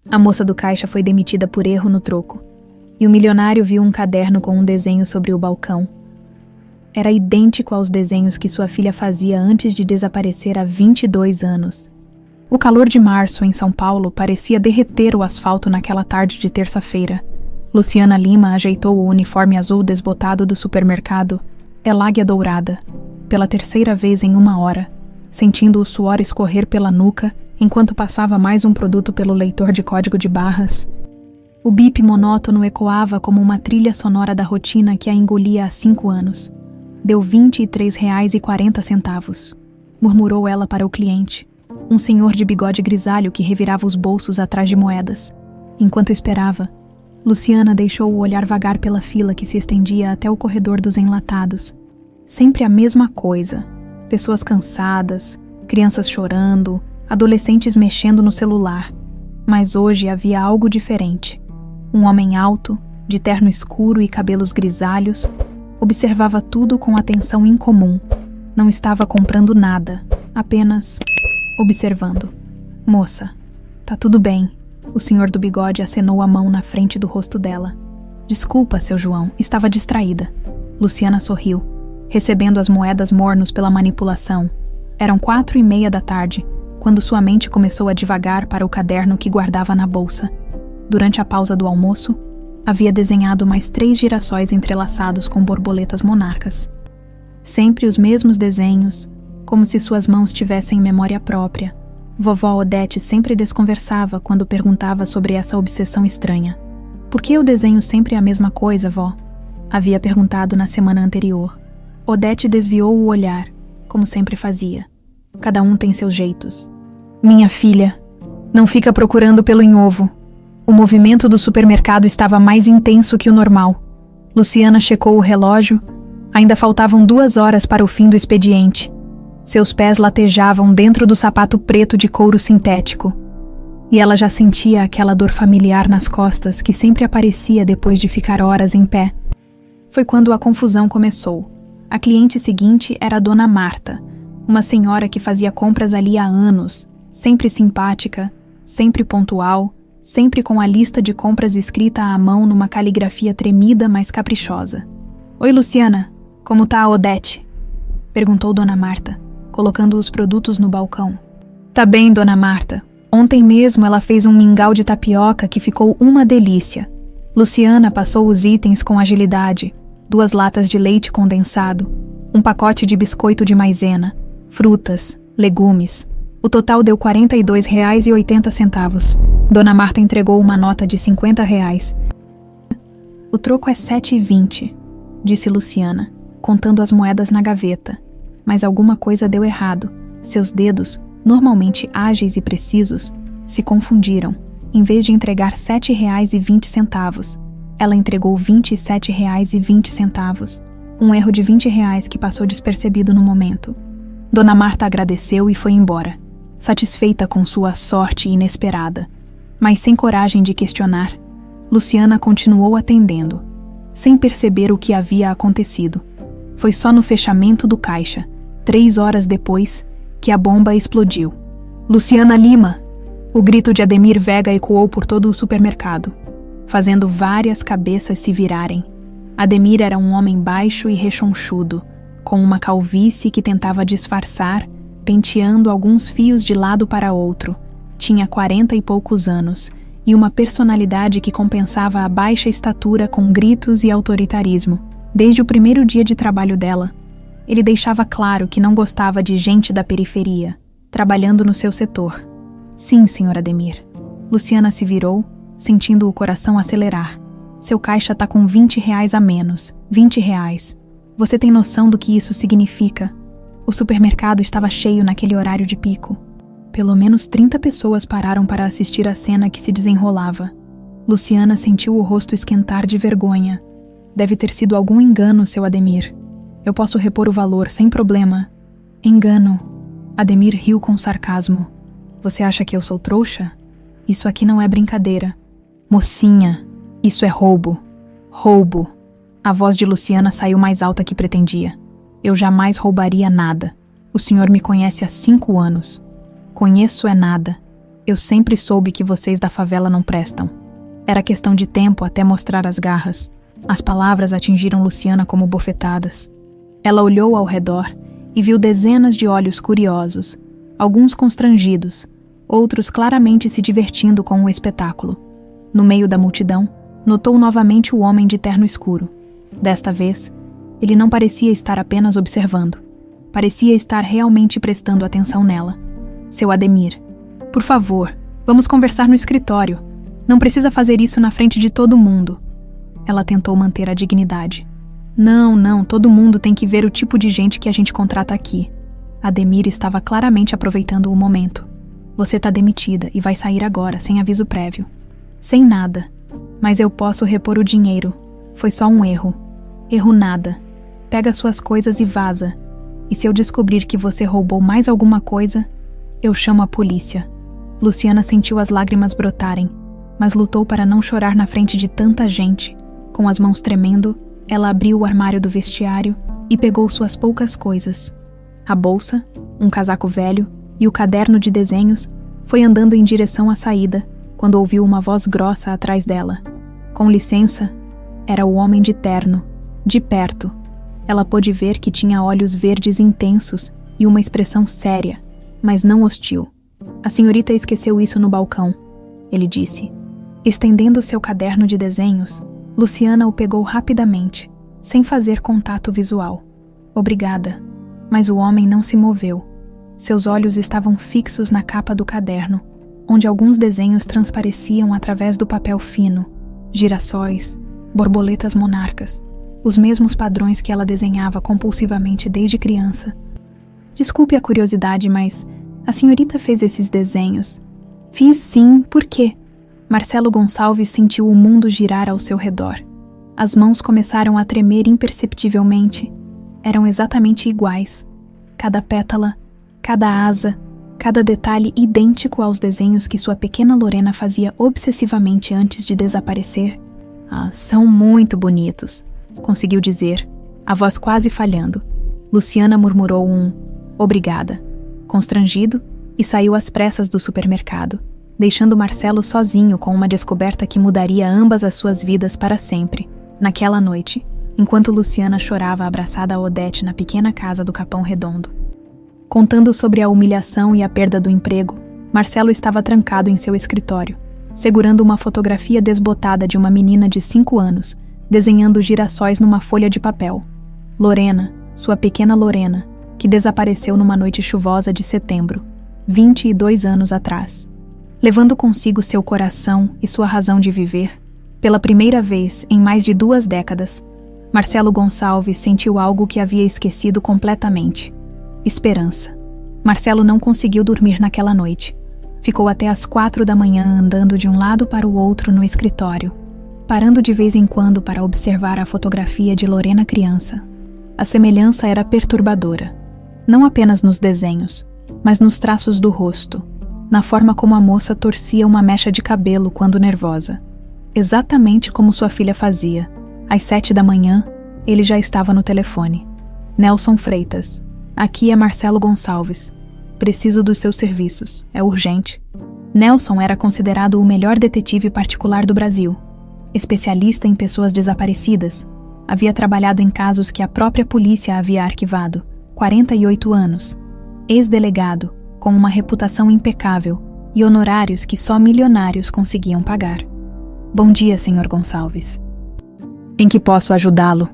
A moça do caixa foi demitida por erro no troco, e o milionário viu um caderno com um desenho sobre o balcão. Era idêntico aos desenhos que sua filha fazia antes de desaparecer há 22 anos. O calor de março em São Paulo parecia derreter o asfalto naquela tarde de terça-feira. Luciana Lima ajeitou o uniforme azul desbotado do supermercado, Eláguia Dourada, pela terceira vez em 1 hora, sentindo o suor escorrer pela nuca enquanto passava mais um produto pelo leitor de código de barras. O bip monótono ecoava como uma trilha sonora da rotina que a engolia há 5 anos. Deu R$ 23,40, murmurou ela para o cliente, um senhor de bigode grisalho que revirava os bolsos atrás de moedas. Enquanto esperava, Luciana deixou o olhar vagar pela fila que se estendia até o corredor dos enlatados. Sempre a mesma coisa. Pessoas cansadas, crianças chorando, adolescentes mexendo no celular. Mas hoje havia algo diferente. Um homem alto, de terno escuro e cabelos grisalhos, observava tudo com atenção incomum. Não estava comprando nada, apenas observando. Moça, tá tudo bem. O senhor do bigode acenou a mão na frente do rosto dela. Desculpa, seu João, estava distraída. Luciana sorriu, recebendo as moedas mornos pela manipulação. Eram 4:30 da tarde, quando sua mente começou a divagar para o caderno que guardava na bolsa. Durante a pausa do almoço, havia desenhado mais 3 girassóis entrelaçados com borboletas monarcas. Sempre os mesmos desenhos, como se suas mãos tivessem memória própria. Vovó Odete sempre desconversava quando perguntava sobre essa obsessão estranha. Por que eu desenho sempre a mesma coisa, vó? Havia perguntado na semana anterior. Odete desviou o olhar, como sempre fazia. Cada um tem seus jeitos. Minha filha, não fica procurando pelo em ovo. O movimento do supermercado estava mais intenso que o normal. Luciana checou o relógio. Ainda faltavam 2 horas para o fim do expediente. Seus pés latejavam dentro do sapato preto de couro sintético. E ela já sentia aquela dor familiar nas costas que sempre aparecia depois de ficar horas em pé. Foi quando a confusão começou. A cliente seguinte era a Dona Marta, uma senhora que fazia compras ali há anos, sempre simpática, sempre pontual, sempre com a lista de compras escrita à mão numa caligrafia tremida, mas caprichosa. Oi, Luciana, como tá a Odete? Perguntou Dona Marta, colocando os produtos no balcão. Tá bem, Dona Marta. Ontem mesmo ela fez um mingau de tapioca que ficou uma delícia. Luciana passou os itens com agilidade. 2 latas de leite condensado, um pacote de biscoito de maisena, frutas, legumes. O total deu R$ 42,80. Dona Marta entregou uma nota de R$ 50. O troco é R$ 7,20, disse Luciana, contando as moedas na gaveta. Mas alguma coisa deu errado. Seus dedos, normalmente ágeis e precisos, se confundiram. Em vez de entregar R$ 7,20, ela entregou R$ 27,20. Um erro de R$ 20 que passou despercebido no momento. Dona Marta agradeceu e foi embora, satisfeita com sua sorte inesperada. Mas sem coragem de questionar, Luciana continuou atendendo, sem perceber o que havia acontecido. Foi só no fechamento do caixa, 3 horas depois, que a bomba explodiu. Luciana Lima! O grito de Ademir Vega ecoou por todo o supermercado, fazendo várias cabeças se virarem. Ademir era um homem baixo e rechonchudo, com uma calvície que tentava disfarçar, penteando alguns fios de lado para outro. Tinha 40 e poucos anos, e uma personalidade que compensava a baixa estatura com gritos e autoritarismo. Desde o primeiro dia de trabalho dela, ele deixava claro que não gostava de gente da periferia, trabalhando no seu setor. Sim, senhor Ademir. Luciana se virou, sentindo o coração acelerar. Seu caixa tá com R$ 20 a menos. R$ 20. Você tem noção do que isso significa? O supermercado estava cheio naquele horário de pico. Pelo menos 30 pessoas pararam para assistir a cena que se desenrolava. Luciana sentiu o rosto esquentar de vergonha. Deve ter sido algum engano, seu Ademir. Eu posso repor o valor, sem problema. Engano. Ademir riu com sarcasmo. Você acha que eu sou trouxa? Isso aqui não é brincadeira. Mocinha, isso é roubo. Roubo. A voz de Luciana saiu mais alta que pretendia. Eu jamais roubaria nada. O senhor me conhece há 5 anos. Conheço é nada. Eu sempre soube que vocês da favela não prestam. Era questão de tempo até mostrar as garras. As palavras atingiram Luciana como bofetadas. Ela olhou ao redor e viu dezenas de olhos curiosos, alguns constrangidos, outros claramente se divertindo com o espetáculo. No meio da multidão, notou novamente o homem de terno escuro. Desta vez, ele não parecia estar apenas observando. Parecia estar realmente prestando atenção nela. Seu Ademir. Por favor, vamos conversar no escritório. Não precisa fazer isso na frente de todo mundo. Ela tentou manter a dignidade. Não, todo mundo tem que ver o tipo de gente que a gente contrata aqui. Ademir estava claramente aproveitando o momento. Você tá demitida e vai sair agora, sem aviso prévio. Sem nada. Mas eu posso repor o dinheiro. Foi só um erro. Erro nada. Pega suas coisas e vaza. E se eu descobrir que você roubou mais alguma coisa, eu chamo a polícia. Luciana sentiu as lágrimas brotarem, mas lutou para não chorar na frente de tanta gente. Com as mãos tremendo, ela abriu o armário do vestiário e pegou suas poucas coisas. A bolsa, um casaco velho e o caderno de desenhos, foi andando em direção à saída, quando ouviu uma voz grossa atrás dela. Com licença, era o homem de terno, de perto. Ela pôde ver que tinha olhos verdes intensos e uma expressão séria, mas não hostil. A senhorita esqueceu isso no balcão, ele disse. Estendendo seu caderno de desenhos, Luciana o pegou rapidamente, sem fazer contato visual. Obrigada, mas o homem não se moveu. Seus olhos estavam fixos na capa do caderno, onde alguns desenhos transpareciam através do papel fino. Girassóis, borboletas monarcas, os mesmos padrões que ela desenhava compulsivamente desde criança. Desculpe a curiosidade, mas a senhorita fez esses desenhos. Fiz sim, por quê? Marcelo Gonçalves sentiu o mundo girar ao seu redor. As mãos começaram a tremer imperceptivelmente. Eram exatamente iguais. Cada pétala, cada asa, cada detalhe idêntico aos desenhos que sua pequena Lorena fazia obsessivamente antes de desaparecer. Ah, são muito bonitos, conseguiu dizer, a voz quase falhando. Luciana murmurou um obrigada, constrangido, e saiu às pressas do supermercado, deixando Marcelo sozinho com uma descoberta que mudaria ambas as suas vidas para sempre. Naquela noite, enquanto Luciana chorava abraçada a Odete na pequena casa do Capão Redondo. Contando sobre a humilhação e a perda do emprego, Marcelo estava trancado em seu escritório, segurando uma fotografia desbotada de uma menina de 5 anos, desenhando girassóis numa folha de papel. Lorena, sua pequena Lorena, que desapareceu numa noite chuvosa de setembro, 22 anos atrás. Levando consigo seu coração e sua razão de viver, pela primeira vez em mais de 2 décadas, Marcelo Gonçalves sentiu algo que havia esquecido completamente. Esperança. Marcelo não conseguiu dormir naquela noite. Ficou até às 4 da manhã andando de um lado para o outro no escritório, parando de vez em quando para observar a fotografia de Lorena criança. A semelhança era perturbadora, não apenas nos desenhos, mas nos traços do rosto, na forma como a moça torcia uma mecha de cabelo quando nervosa. Exatamente como sua filha fazia. Às 7 da manhã, ele já estava no telefone. Nelson Freitas. Aqui é Marcelo Gonçalves. Preciso dos seus serviços. É urgente. Nelson era considerado o melhor detetive particular do Brasil. Especialista em pessoas desaparecidas. Havia trabalhado em casos que a própria polícia havia arquivado. 48 anos. Ex-delegado, com uma reputação impecável e honorários que só milionários conseguiam pagar. Bom dia, Sr. Gonçalves. Em que posso ajudá-lo?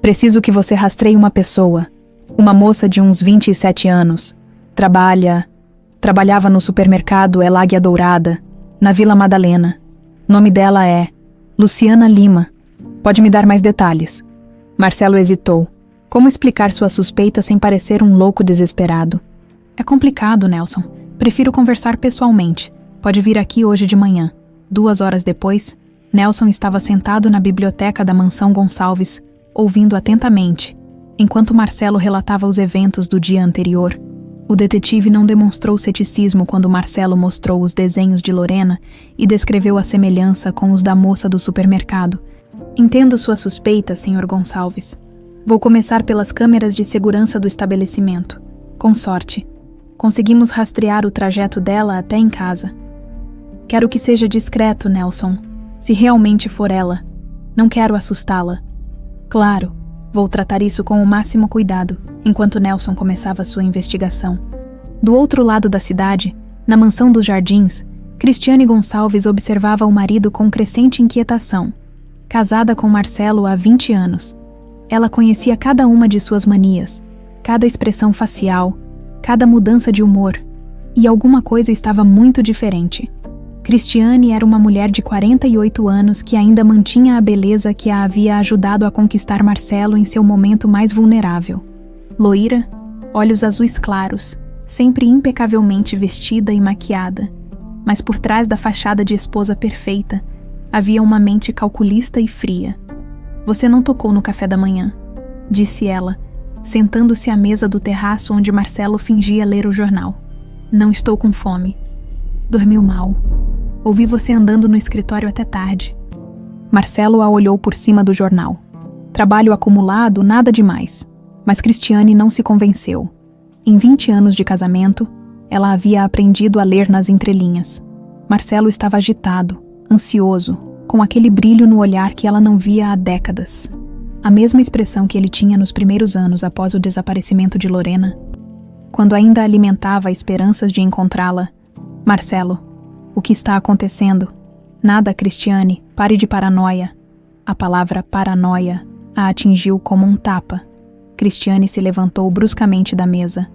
Preciso que você rastreie uma pessoa. Uma moça de uns 27 anos. Trabalhava no supermercado El Águia Dourada, na Vila Madalena. Nome dela é Luciana Lima. Pode me dar mais detalhes? Marcelo hesitou. Como explicar sua suspeita sem parecer um louco desesperado? É complicado, Nelson. Prefiro conversar pessoalmente. Pode vir aqui hoje de manhã. 2 horas depois, Nelson estava sentado na biblioteca da mansão Gonçalves, ouvindo atentamente. Enquanto Marcelo relatava os eventos do dia anterior, o detetive não demonstrou ceticismo quando Marcelo mostrou os desenhos de Lorena e descreveu a semelhança com os da moça do supermercado. Entendo sua suspeita, Sr. Gonçalves. Vou começar pelas câmeras de segurança do estabelecimento. Com sorte. Conseguimos rastrear o trajeto dela até em casa. Quero que seja discreto, Nelson. Se realmente for ela. Não quero assustá-la. Claro, vou tratar isso com o máximo cuidado, enquanto Nelson começava sua investigação. Do outro lado da cidade, na mansão dos Jardins, Cristiane Gonçalves observava o marido com crescente inquietação. Casada com Marcelo há 20 anos. Ela conhecia cada uma de suas manias, cada expressão facial, cada mudança de humor, e alguma coisa estava muito diferente. Cristiane era uma mulher de 48 anos que ainda mantinha a beleza que a havia ajudado a conquistar Marcelo em seu momento mais vulnerável. Loira, olhos azuis claros, sempre impecavelmente vestida e maquiada, mas por trás da fachada de esposa perfeita, havia uma mente calculista e fria. Você não tocou no café da manhã, disse ela, sentando-se à mesa do terraço onde Marcelo fingia ler o jornal. Não estou com fome. Dormiu mal. Ouvi você andando no escritório até tarde. Marcelo a olhou por cima do jornal. Trabalho acumulado, nada demais. Mas Cristiane não se convenceu. Em 20 anos de casamento, ela havia aprendido a ler nas entrelinhas. Marcelo estava agitado, ansioso, com aquele brilho no olhar que ela não via há décadas. A mesma expressão que ele tinha nos primeiros anos após o desaparecimento de Lorena. Quando ainda alimentava esperanças de encontrá-la. Marcelo, o que está acontecendo? Nada, Cristiane, pare de paranoia. A palavra paranoia a atingiu como um tapa. Cristiane se levantou bruscamente da mesa.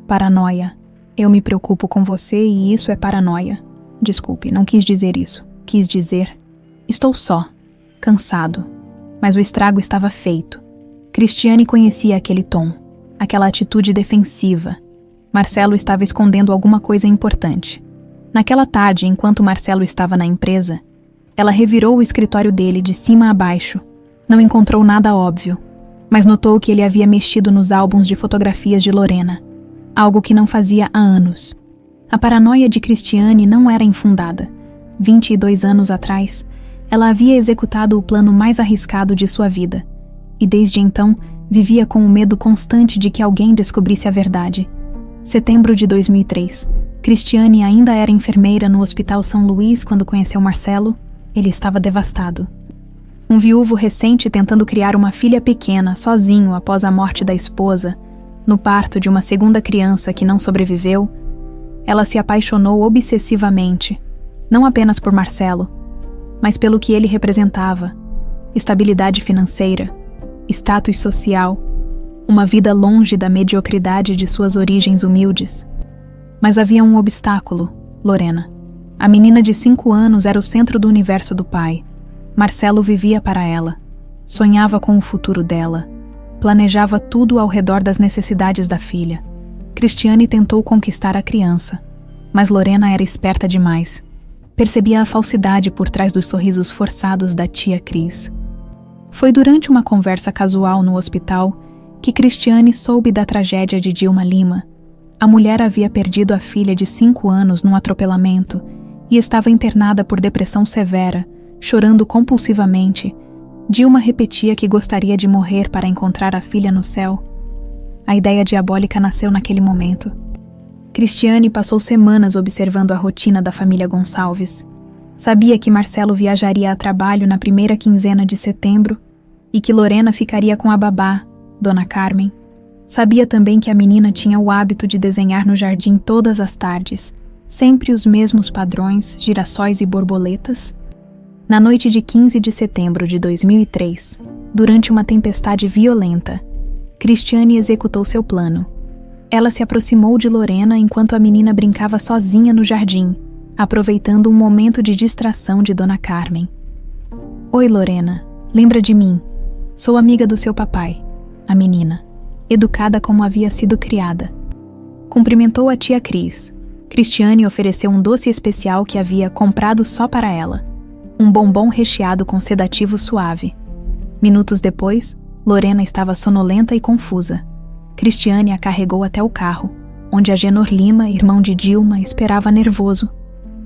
Paranoia. Eu me preocupo com você e isso é paranoia. Desculpe, não quis dizer isso. Quis dizer... Estou só, cansado. Mas o estrago estava feito. Cristiane conhecia aquele tom, aquela atitude defensiva. Marcelo estava escondendo alguma coisa importante. Naquela tarde, enquanto Marcelo estava na empresa, ela revirou o escritório dele de cima a baixo. Não encontrou nada óbvio, mas notou que ele havia mexido nos álbuns de fotografias de Lorena, algo que não fazia há anos. A paranoia de Cristiane não era infundada. 22 anos atrás, ela havia executado o plano mais arriscado de sua vida, e desde então vivia com o medo constante de que alguém descobrisse a verdade. Setembro de 2003. Cristiane ainda era enfermeira no Hospital São Luís quando conheceu Marcelo. Ele estava devastado. Um viúvo recente tentando criar uma filha pequena sozinho após a morte da esposa, no parto de uma segunda criança que não sobreviveu, ela se apaixonou obsessivamente, não apenas por Marcelo, mas pelo que ele representava: estabilidade financeira, status social, uma vida longe da mediocridade de suas origens humildes. Mas havia um obstáculo, Lorena. A menina de 5 anos era o centro do universo do pai. Marcelo vivia para ela, sonhava com o futuro dela, planejava tudo ao redor das necessidades da filha. Cristiane tentou conquistar a criança, mas Lorena era esperta demais. Percebia a falsidade por trás dos sorrisos forçados da tia Cris. Foi durante uma conversa casual no hospital que Cristiane soube da tragédia de Dilma Lima. A mulher havia perdido a filha de 5 anos num atropelamento e estava internada por depressão severa, chorando compulsivamente. Dilma repetia que gostaria de morrer para encontrar a filha no céu. A ideia diabólica nasceu naquele momento. Cristiane passou semanas observando a rotina da família Gonçalves. Sabia que Marcelo viajaria a trabalho na primeira quinzena de setembro e que Lorena ficaria com a babá, Dona Carmen. Sabia também que a menina tinha o hábito de desenhar no jardim todas as tardes, sempre os mesmos padrões, girassóis e borboletas. Na noite de 15 de setembro de 2003, durante uma tempestade violenta, Cristiane executou seu plano. Ela se aproximou de Lorena enquanto a menina brincava sozinha no jardim, aproveitando um momento de distração de Dona Carmen. Oi, Lorena, lembra de mim? Sou amiga do seu papai, a menina, educada como havia sido criada. Cumprimentou a tia Cris. Cristiane ofereceu um doce especial que havia comprado só para ela. Um bombom recheado com sedativo suave. Minutos depois, Lorena estava sonolenta e confusa. Cristiane a carregou até o carro, onde Agenor Lima, irmão de Dilma, esperava nervoso.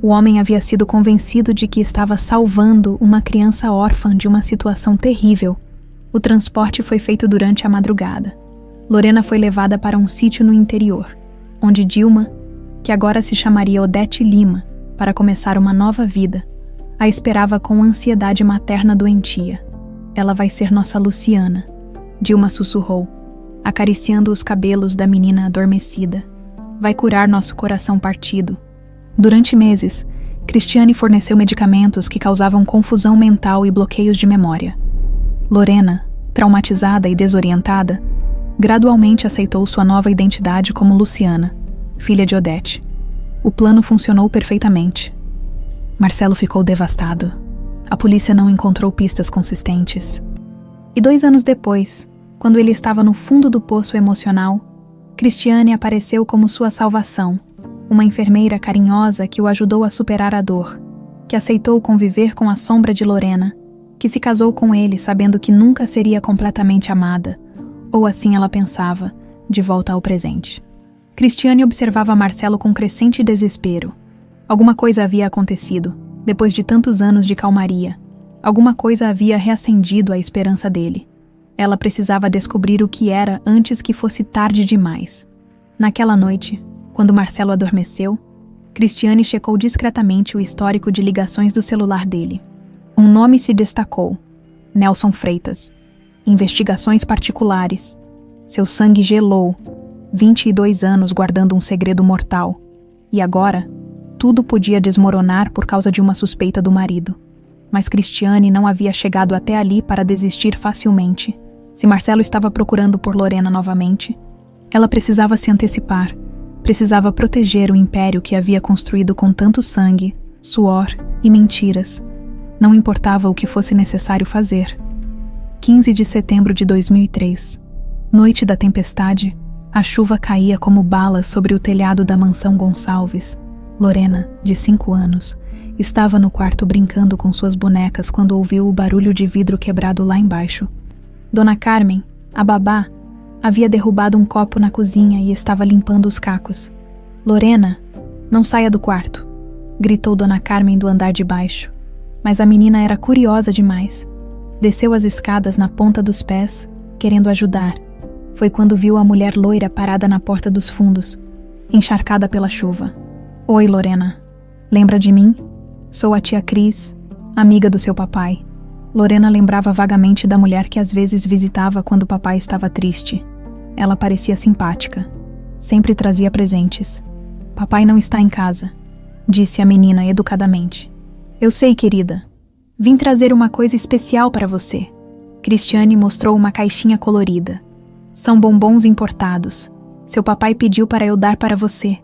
O homem havia sido convencido de que estava salvando uma criança órfã de uma situação terrível. O transporte foi feito durante a madrugada. Lorena foi levada para um sítio no interior, onde Dilma, que agora se chamaria Odete Lima, para começar uma nova vida, a esperava com ansiedade materna doentia. Ela vai ser nossa Luciana, Dilma sussurrou, acariciando os cabelos da menina adormecida. Vai curar nosso coração partido. Durante meses, Cristiane forneceu medicamentos que causavam confusão mental e bloqueios de memória. Lorena, traumatizada e desorientada, gradualmente aceitou sua nova identidade como Luciana, filha de Odete. O plano funcionou perfeitamente. Marcelo ficou devastado. A polícia não encontrou pistas consistentes. E 2 anos depois, quando ele estava no fundo do poço emocional, Cristiane apareceu como sua salvação, uma enfermeira carinhosa que o ajudou a superar a dor, que aceitou conviver com a sombra de Lorena, que se casou com ele sabendo que nunca seria completamente amada, ou assim ela pensava, de volta ao presente. Cristiane observava Marcelo com crescente desespero. Alguma coisa havia acontecido, depois de tantos anos de calmaria. Alguma coisa havia reacendido a esperança dele. Ela precisava descobrir o que era antes que fosse tarde demais. Naquela noite, quando Marcelo adormeceu, Cristiane checou discretamente o histórico de ligações do celular dele. Um nome se destacou: Nelson Freitas. Investigações particulares. Seu sangue gelou. 22 anos guardando um segredo mortal. E agora, tudo podia desmoronar por causa de uma suspeita do marido. Mas Cristiane não havia chegado até ali para desistir facilmente. Se Marcelo estava procurando por Lorena novamente, ela precisava se antecipar. Precisava proteger o império que havia construído com tanto sangue, suor e mentiras. Não importava o que fosse necessário fazer. 15 de setembro de 2003. Noite da tempestade, a chuva caía como balas sobre o telhado da mansão Gonçalves. Lorena, de 5 anos, estava no quarto brincando com suas bonecas quando ouviu o barulho de vidro quebrado lá embaixo. Dona Carmen, a babá, havia derrubado um copo na cozinha e estava limpando os cacos. Lorena, não saia do quarto, gritou Dona Carmen do andar de baixo. Mas a menina era curiosa demais. Desceu as escadas na ponta dos pés, querendo ajudar. Foi quando viu a mulher loira parada na porta dos fundos, encharcada pela chuva. Oi, Lorena. Lembra de mim? Sou a tia Cris, amiga do seu papai. Lorena lembrava vagamente da mulher que às vezes visitava quando o papai estava triste. Ela parecia simpática. Sempre trazia presentes. Papai não está em casa, disse a menina educadamente. Eu sei, querida. Vim trazer uma coisa especial para você. Cristiane mostrou uma caixinha colorida. São bombons importados. Seu papai pediu para eu dar para você.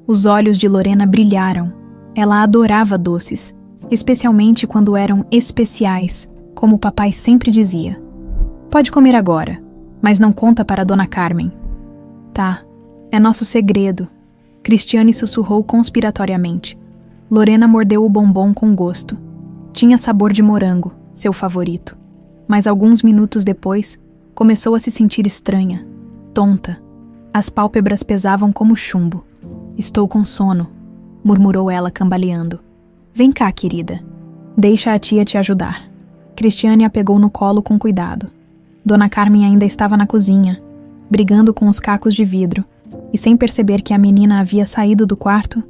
Os olhos de Lorena brilharam. Ela adorava doces, especialmente quando eram especiais, como o papai sempre dizia. Pode comer agora, mas não conta para Dona Carmen. Tá, é nosso segredo. Cristiane sussurrou conspiratoriamente. Lorena mordeu o bombom com gosto. Tinha sabor de morango, seu favorito. Mas alguns minutos depois, começou a se sentir estranha, tonta. As pálpebras pesavam como chumbo. Estou com sono, murmurou ela cambaleando. Vem cá, querida. Deixa a tia te ajudar. Cristiane a pegou no colo com cuidado. Dona Carmen ainda estava na cozinha, brigando com os cacos de vidro, e sem perceber que a menina havia saído do quarto,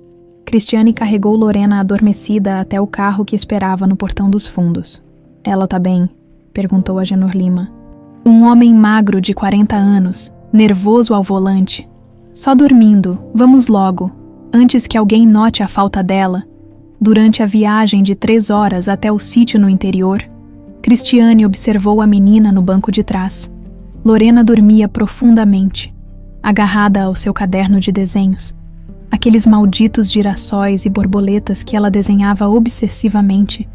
Cristiane carregou Lorena adormecida até o carro que esperava no portão dos fundos. Ela tá bem? Perguntou Agenor Lima. Um homem magro de 40 anos, nervoso ao volante. Só dormindo, vamos logo, antes que alguém note a falta dela. Durante a viagem de 3 horas até o sítio no interior, Cristiane observou a menina no banco de trás. Lorena dormia profundamente, agarrada ao seu caderno de desenhos. Aqueles malditos girassóis e borboletas que ela desenhava obsessivamente.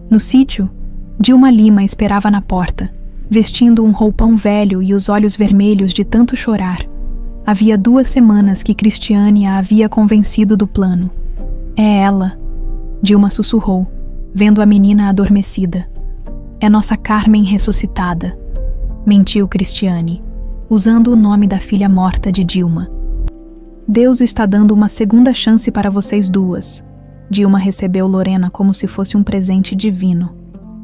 No sítio, Dilma Lima esperava na porta, vestindo um roupão velho e os olhos vermelhos de tanto chorar. Havia 2 semanas que Cristiane a havia convencido do plano. É ela, Dilma sussurrou, vendo a menina adormecida. É nossa Carmen ressuscitada, mentiu Cristiane, usando o nome da filha morta de Dilma. Deus está dando uma segunda chance para vocês duas. Dilma recebeu Lorena como se fosse um presente divino.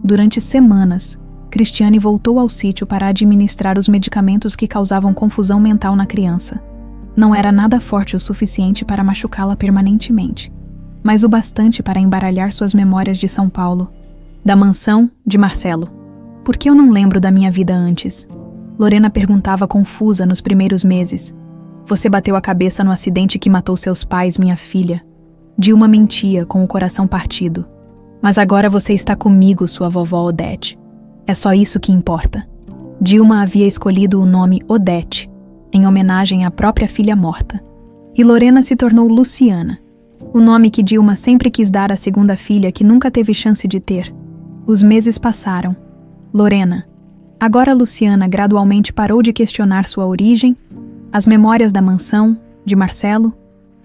Durante semanas, Cristiane voltou ao sítio para administrar os medicamentos que causavam confusão mental na criança. Não era nada forte o suficiente para machucá-la permanentemente. mas o bastante para embaralhar suas memórias de São Paulo. Da mansão de Marcelo. Por que eu não lembro da minha vida antes? Lorena perguntava confusa nos primeiros meses. Você bateu a cabeça no acidente que matou seus pais, minha filha. Dilma mentia, com o coração partido. Mas agora você está comigo, sua vovó Odete. É só isso que importa. Dilma havia escolhido o nome Odete, em homenagem à própria filha morta. E Lorena se tornou Luciana, o nome que Dilma sempre quis dar à segunda filha que nunca teve chance de ter. Os meses passaram. Lorena. Agora Luciana gradualmente parou de questionar sua origem. As memórias da mansão, de Marcelo,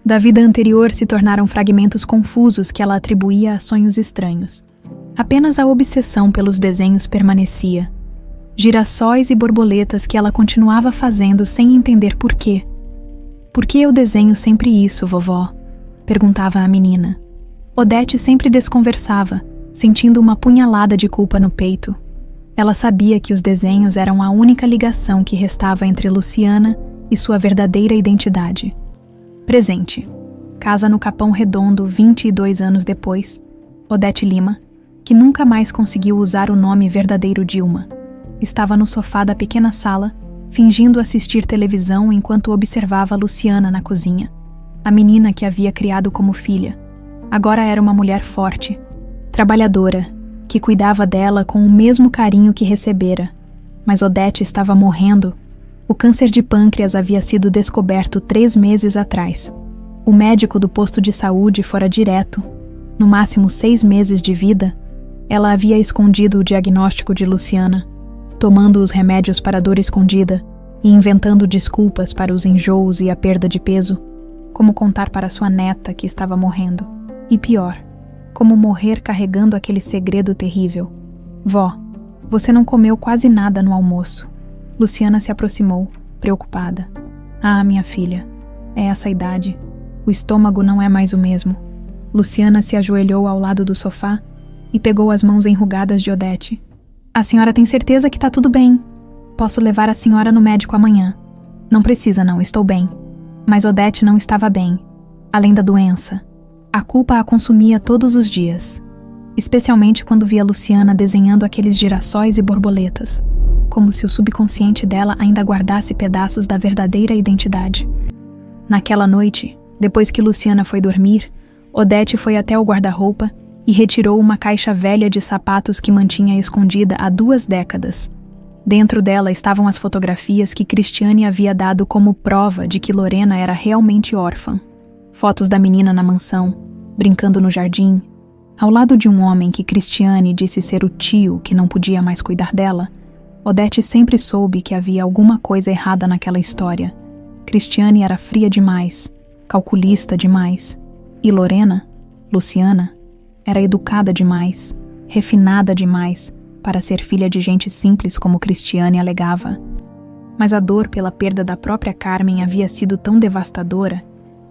da vida anterior se tornaram fragmentos confusos que ela atribuía a sonhos estranhos. Apenas a obsessão pelos desenhos permanecia. Girassóis e borboletas que ela continuava fazendo sem entender por quê. Por que eu desenho sempre isso, vovó? Perguntava a menina. Odete sempre desconversava, sentindo uma punhalada de culpa no peito. Ela sabia que os desenhos eram a única ligação que restava entre Luciana e sua verdadeira identidade. Presente. Casa no Capão Redondo 22 anos depois. Odete Lima, que nunca mais conseguiu usar o nome verdadeiro Dilma, estava no sofá da pequena sala, fingindo assistir televisão enquanto observava Luciana na cozinha. A menina que havia criado como filha. Agora era uma mulher forte, trabalhadora, que cuidava dela com o mesmo carinho que recebera. Mas Odete estava morrendo. O câncer de pâncreas havia sido descoberto 3 meses atrás. O médico do posto de saúde fora direto. No máximo 6 meses de vida, ela havia escondido o diagnóstico de Luciana, tomando os remédios para a dor escondida e inventando desculpas para os enjoos e a perda de peso, como contar para sua neta que estava morrendo. E pior, como morrer carregando aquele segredo terrível. Vó, você não comeu quase nada no almoço. Luciana se aproximou, preocupada. Ah, minha filha, é essa idade. O estômago não é mais o mesmo. Luciana se ajoelhou ao lado do sofá e pegou as mãos enrugadas de Odete. A senhora tem certeza que tá tudo bem? Posso levar a senhora no médico amanhã. Não precisa não, estou bem. Mas Odete não estava bem. Além da doença, a culpa a consumia todos os dias. Especialmente quando via Luciana desenhando aqueles girassóis e borboletas, como se o subconsciente dela ainda guardasse pedaços da verdadeira identidade. Naquela noite, depois que Luciana foi dormir, Odete foi até o guarda-roupa e retirou uma caixa velha de sapatos que mantinha escondida há 2 décadas. Dentro dela estavam as fotografias que Cristiane havia dado como prova de que Lorena era realmente órfã. Fotos da menina na mansão, brincando no jardim, ao lado de um homem que Cristiane disse ser o tio que não podia mais cuidar dela. Odete sempre soube que havia alguma coisa errada naquela história. Cristiane era fria demais, calculista demais. E Lorena, Luciana, era educada demais, refinada demais, para ser filha de gente simples como Cristiane alegava. Mas a dor pela perda da própria Carmen havia sido tão devastadora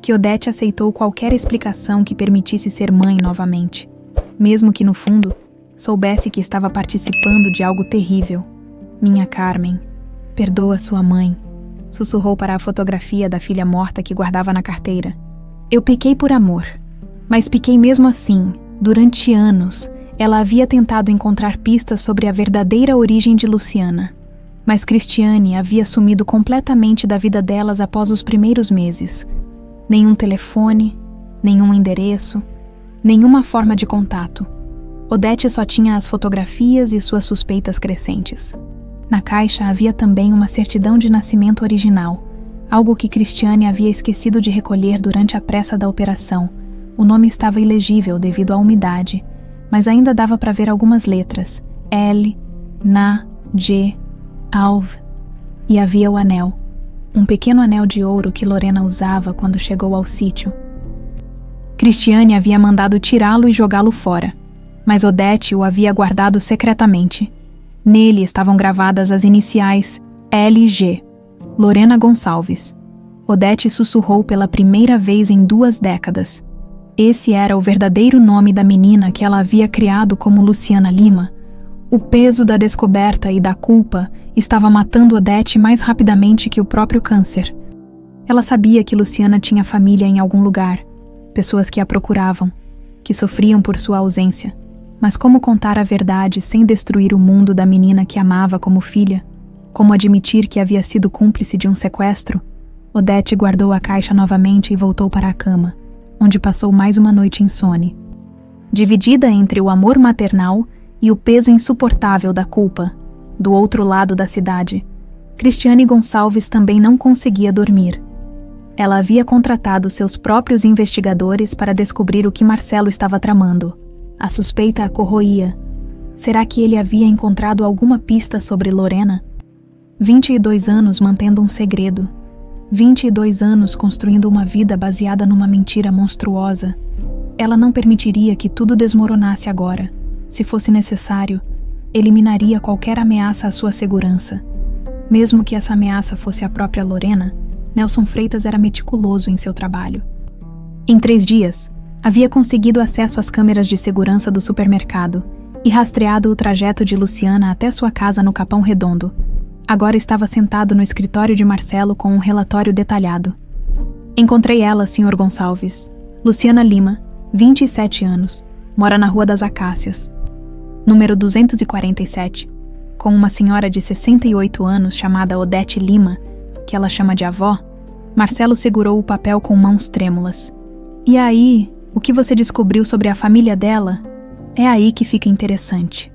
que Odete aceitou qualquer explicação que permitisse ser mãe novamente, mesmo que no fundo soubesse que estava participando de algo terrível. Minha Carmen, perdoa sua mãe, sussurrou para a fotografia da filha morta que guardava na carteira. Eu pequei por amor, mas pequei mesmo assim. Durante anos, ela havia tentado encontrar pistas sobre a verdadeira origem de Luciana, mas Cristiane havia sumido completamente da vida delas após os primeiros meses. Nenhum telefone, nenhum endereço, nenhuma forma de contato. Odete só tinha as fotografias e suas suspeitas crescentes. Na caixa havia também uma certidão de nascimento original, algo que Cristiane havia esquecido de recolher durante a pressa da operação. O nome estava ilegível devido à umidade, mas ainda dava para ver algumas letras: L, Na, G, Alv, e havia o anel. Um pequeno anel de ouro que Lorena usava quando chegou ao sítio. Cristiane havia mandado tirá-lo e jogá-lo fora, mas Odete o havia guardado secretamente. Nele estavam gravadas as iniciais LG, Lorena Gonçalves. Odete sussurrou pela primeira vez em 2 décadas. Esse era o verdadeiro nome da menina que ela havia criado como Luciana Lima. O peso da descoberta e da culpa estava matando Odete mais rapidamente que o próprio câncer. Ela sabia que Luciana tinha família em algum lugar, pessoas que a procuravam, que sofriam por sua ausência. Mas como contar a verdade sem destruir o mundo da menina que amava como filha? Como admitir que havia sido cúmplice de um sequestro? Odete guardou a caixa novamente e voltou para a cama, onde passou mais uma noite insone. Dividida entre o amor maternal e o peso insuportável da culpa, do outro lado da cidade, Cristiane Gonçalves também não conseguia dormir. Ela havia contratado seus próprios investigadores para descobrir o que Marcelo estava tramando. A suspeita a corroía. Será que ele havia encontrado alguma pista sobre Lorena? 22 anos mantendo um segredo. 22 anos construindo uma vida baseada numa mentira monstruosa. Ela não permitiria que tudo desmoronasse agora. Se fosse necessário, eliminaria qualquer ameaça à sua segurança. Mesmo que essa ameaça fosse a própria Lorena, Nelson Freitas era meticuloso em seu trabalho. Em 3 dias, havia conseguido acesso às câmeras de segurança do supermercado e rastreado o trajeto de Luciana até sua casa no Capão Redondo. Agora estava sentado no escritório de Marcelo com um relatório detalhado. Encontrei ela, Sr. Gonçalves. Luciana Lima, 27 anos, mora na Rua das Acácias, número 247, com uma senhora de 68 anos chamada Odete Lima, que ela chama de avó. Marcelo segurou o papel com mãos trêmulas. E aí, o que você descobriu sobre a família dela? É aí que fica interessante.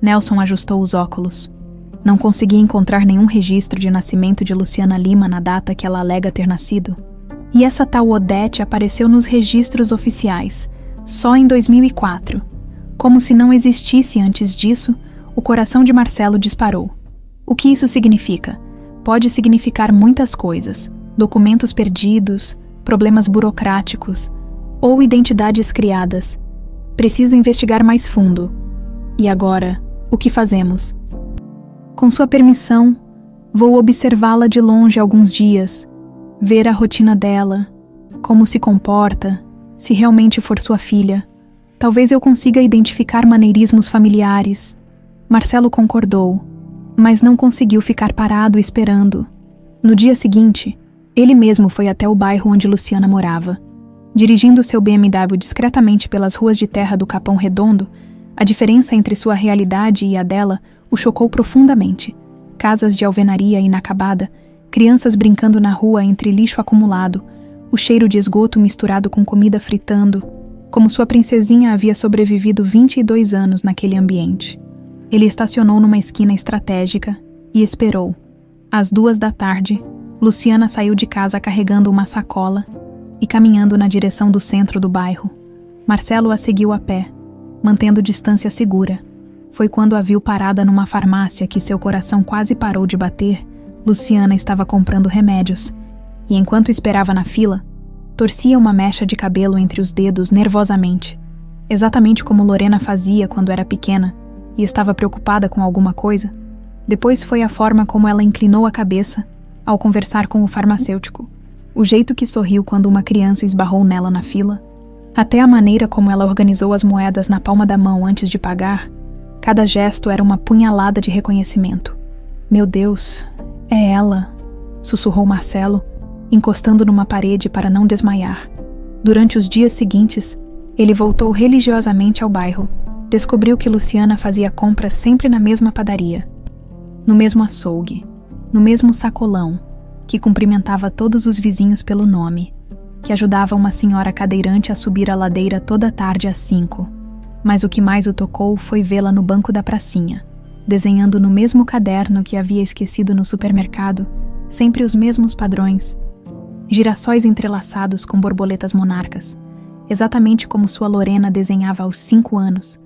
Nelson ajustou os óculos. Não conseguia encontrar nenhum registro de nascimento de Luciana Lima na data que ela alega ter nascido. E essa tal Odete apareceu nos registros oficiais, só em 2004. Como se não existisse antes disso, o coração de Marcelo disparou. O que isso significa? Pode significar muitas coisas: documentos perdidos, problemas burocráticos ou identidades criadas. Preciso investigar mais fundo. E agora, o que fazemos? Com sua permissão, vou observá-la de longe alguns dias, ver a rotina dela, como se comporta, se realmente for sua filha. Talvez eu consiga identificar maneirismos familiares. Marcelo concordou, mas não conseguiu ficar parado esperando. No dia seguinte, ele mesmo foi até o bairro onde Luciana morava. Dirigindo seu BMW discretamente pelas ruas de terra do Capão Redondo, a diferença entre sua realidade e a dela o chocou profundamente. Casas de alvenaria inacabada, crianças brincando na rua entre lixo acumulado, o cheiro de esgoto misturado com comida fritando, como sua princesinha havia sobrevivido 22 anos naquele ambiente. Ele estacionou numa esquina estratégica e esperou. Às 2h, Luciana saiu de casa carregando uma sacola e caminhando na direção do centro do bairro. Marcelo a seguiu a pé, mantendo distância segura. Foi quando a viu parada numa farmácia que seu coração quase parou de bater. Luciana estava comprando remédios, e enquanto esperava na fila, torcia uma mecha de cabelo entre os dedos nervosamente, exatamente como Lorena fazia quando era pequena e estava preocupada com alguma coisa. Depois foi a forma como ela inclinou a cabeça ao conversar com o farmacêutico, o jeito que sorriu quando uma criança esbarrou nela na fila, até a maneira como ela organizou as moedas na palma da mão antes de pagar. Cada gesto era uma punhalada de reconhecimento. Meu Deus, é ela, sussurrou Marcelo, encostando numa parede para não desmaiar. Durante os dias seguintes, ele voltou religiosamente ao bairro. Descobriu que Luciana fazia compras sempre na mesma padaria, no mesmo açougue, no mesmo sacolão, que cumprimentava todos os vizinhos pelo nome, que ajudava uma senhora cadeirante a subir a ladeira toda tarde às 5. Mas o que mais o tocou foi vê-la no banco da pracinha, desenhando no mesmo caderno que havia esquecido no supermercado, sempre os mesmos padrões. Girassóis entrelaçados com borboletas monarcas, exatamente como sua Lorena desenhava aos 5 anos.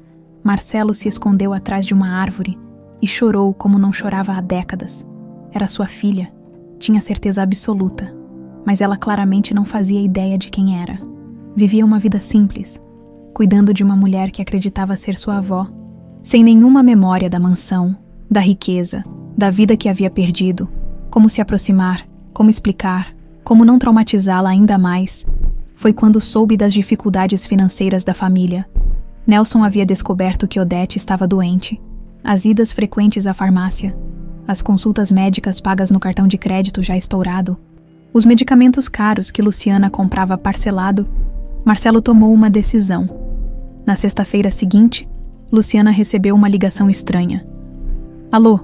Marcelo se escondeu atrás de uma árvore e chorou como não chorava há décadas. Era sua filha, tinha certeza absoluta, mas ela claramente não fazia ideia de quem era. Vivia uma vida simples, cuidando de uma mulher que acreditava ser sua avó, sem nenhuma memória da mansão, da riqueza, da vida que havia perdido, como se aproximar, como explicar, como não traumatizá-la ainda mais. Foi quando soube das dificuldades financeiras da família. Nelson havia descoberto que Odete estava doente. As idas frequentes à farmácia, as consultas médicas pagas no cartão de crédito já estourado, os medicamentos caros que Luciana comprava parcelado Marcelo tomou uma decisão. Na sexta-feira seguinte, Luciana recebeu uma ligação estranha. Alô,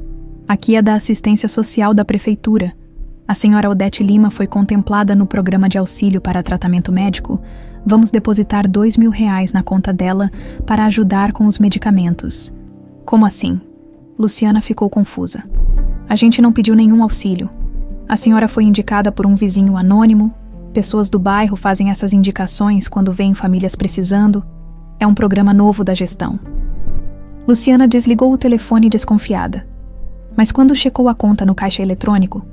aqui é da assistência social da prefeitura. A senhora Odete Lima foi contemplada no programa de auxílio para tratamento médico. Vamos depositar R$2.000 na conta dela para ajudar com os medicamentos. Como assim? Luciana ficou confusa. A gente não pediu nenhum auxílio. A senhora foi indicada por um vizinho anônimo. Pessoas do bairro fazem essas indicações quando veem famílias precisando. É um programa novo da gestão. Luciana desligou o telefone desconfiada. Mas quando checou a conta no caixa eletrônico,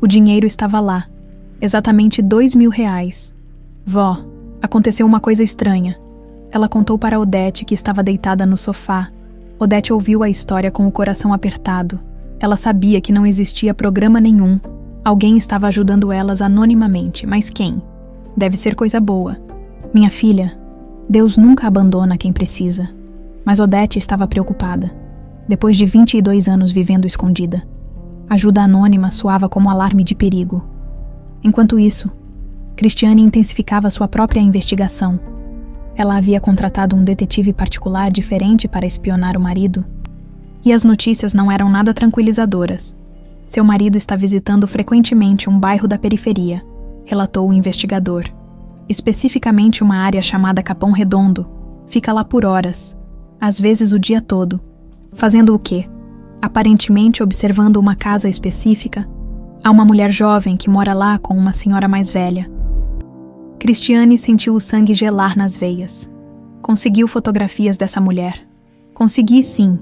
o dinheiro estava lá, exatamente R$2.000. Vó, aconteceu uma coisa estranha. Ela contou para Odete, que estava deitada no sofá. Odete ouviu a história com o coração apertado. Ela sabia que não existia programa nenhum. Alguém estava ajudando elas anonimamente, mas quem? Deve ser coisa boa. Minha filha, Deus nunca abandona quem precisa. Mas Odete estava preocupada. Depois de 22 anos vivendo escondida, ajuda anônima soava como alarme de perigo. Enquanto isso, Cristiane intensificava sua própria investigação. Ela havia contratado um detetive particular diferente para espionar o marido. E as notícias não eram nada tranquilizadoras. Seu marido está visitando frequentemente um bairro da periferia, relatou o investigador. Especificamente uma área chamada Capão Redondo. Fica lá por horas, às vezes o dia todo. Fazendo o quê? Aparentemente observando uma casa específica. Há uma mulher jovem que mora lá com uma senhora mais velha. Cristiane sentiu o sangue gelar nas veias. Conseguiu fotografias dessa mulher. Consegui, sim.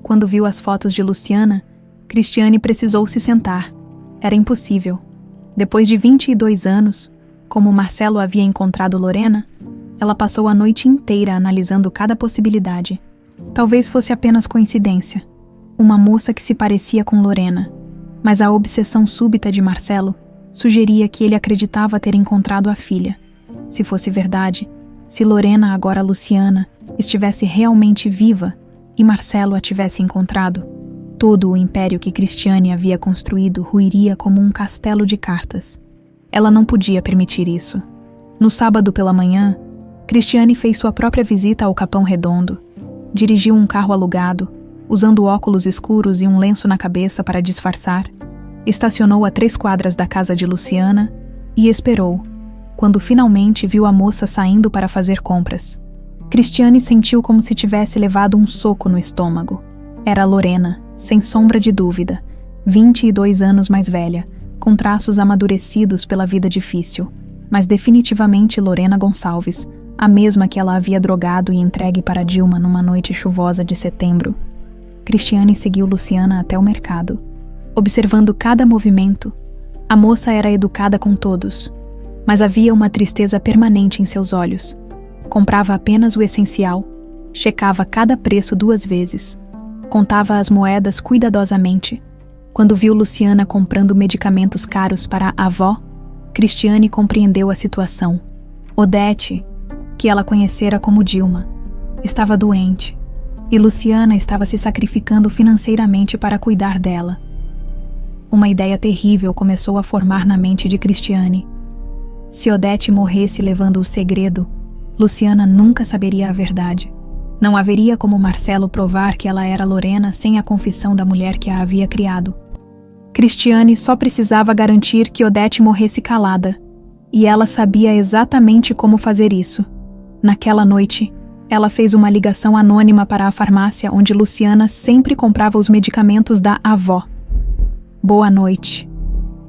Quando viu as fotos de Luciana, Cristiane precisou se sentar. Era impossível. Depois de 22 anos, como Marcelo havia encontrado Lorena, ela passou a noite inteira analisando cada possibilidade. Talvez fosse apenas coincidência. Uma moça que se parecia com Lorena, mas a obsessão súbita de Marcelo sugeria que ele acreditava ter encontrado a filha. Se fosse verdade, se Lorena, agora Luciana, estivesse realmente viva e Marcelo a tivesse encontrado, todo o império que Cristiane havia construído ruiria como um castelo de cartas. Ela não podia permitir isso. No sábado pela manhã, Cristiane fez sua própria visita ao Capão Redondo. Dirigiu um carro alugado, usando óculos escuros e um lenço na cabeça para disfarçar. Estacionou a 3 quadras da casa de Luciana e esperou, quando finalmente viu a moça saindo para fazer compras. Cristiane sentiu como se tivesse levado um soco no estômago. Era Lorena, sem sombra de dúvida, 22 anos mais velha, com traços amadurecidos pela vida difícil, mas definitivamente Lorena Gonçalves, a mesma que ela havia drogado e entregue para Dilma numa noite chuvosa de setembro. Cristiane seguiu Luciana até o mercado. Observando cada movimento, a moça era educada com todos, mas havia uma tristeza permanente em seus olhos. Comprava apenas o essencial, checava cada preço 2 vezes, contava as moedas cuidadosamente. Quando viu Luciana comprando medicamentos caros para a avó, Cristiane compreendeu a situação. Odete, que ela conhecera como Dilma, estava doente, e Luciana estava se sacrificando financeiramente para cuidar dela. Uma ideia terrível começou a formar na mente de Cristiane. Se Odete morresse levando o segredo, Luciana nunca saberia a verdade. Não haveria como Marcelo provar que ela era Lorena sem a confissão da mulher que a havia criado. Cristiane só precisava garantir que Odete morresse calada, e ela sabia exatamente como fazer isso. Naquela noite, ela fez uma ligação anônima para a farmácia onde Luciana sempre comprava os medicamentos da avó. Boa noite.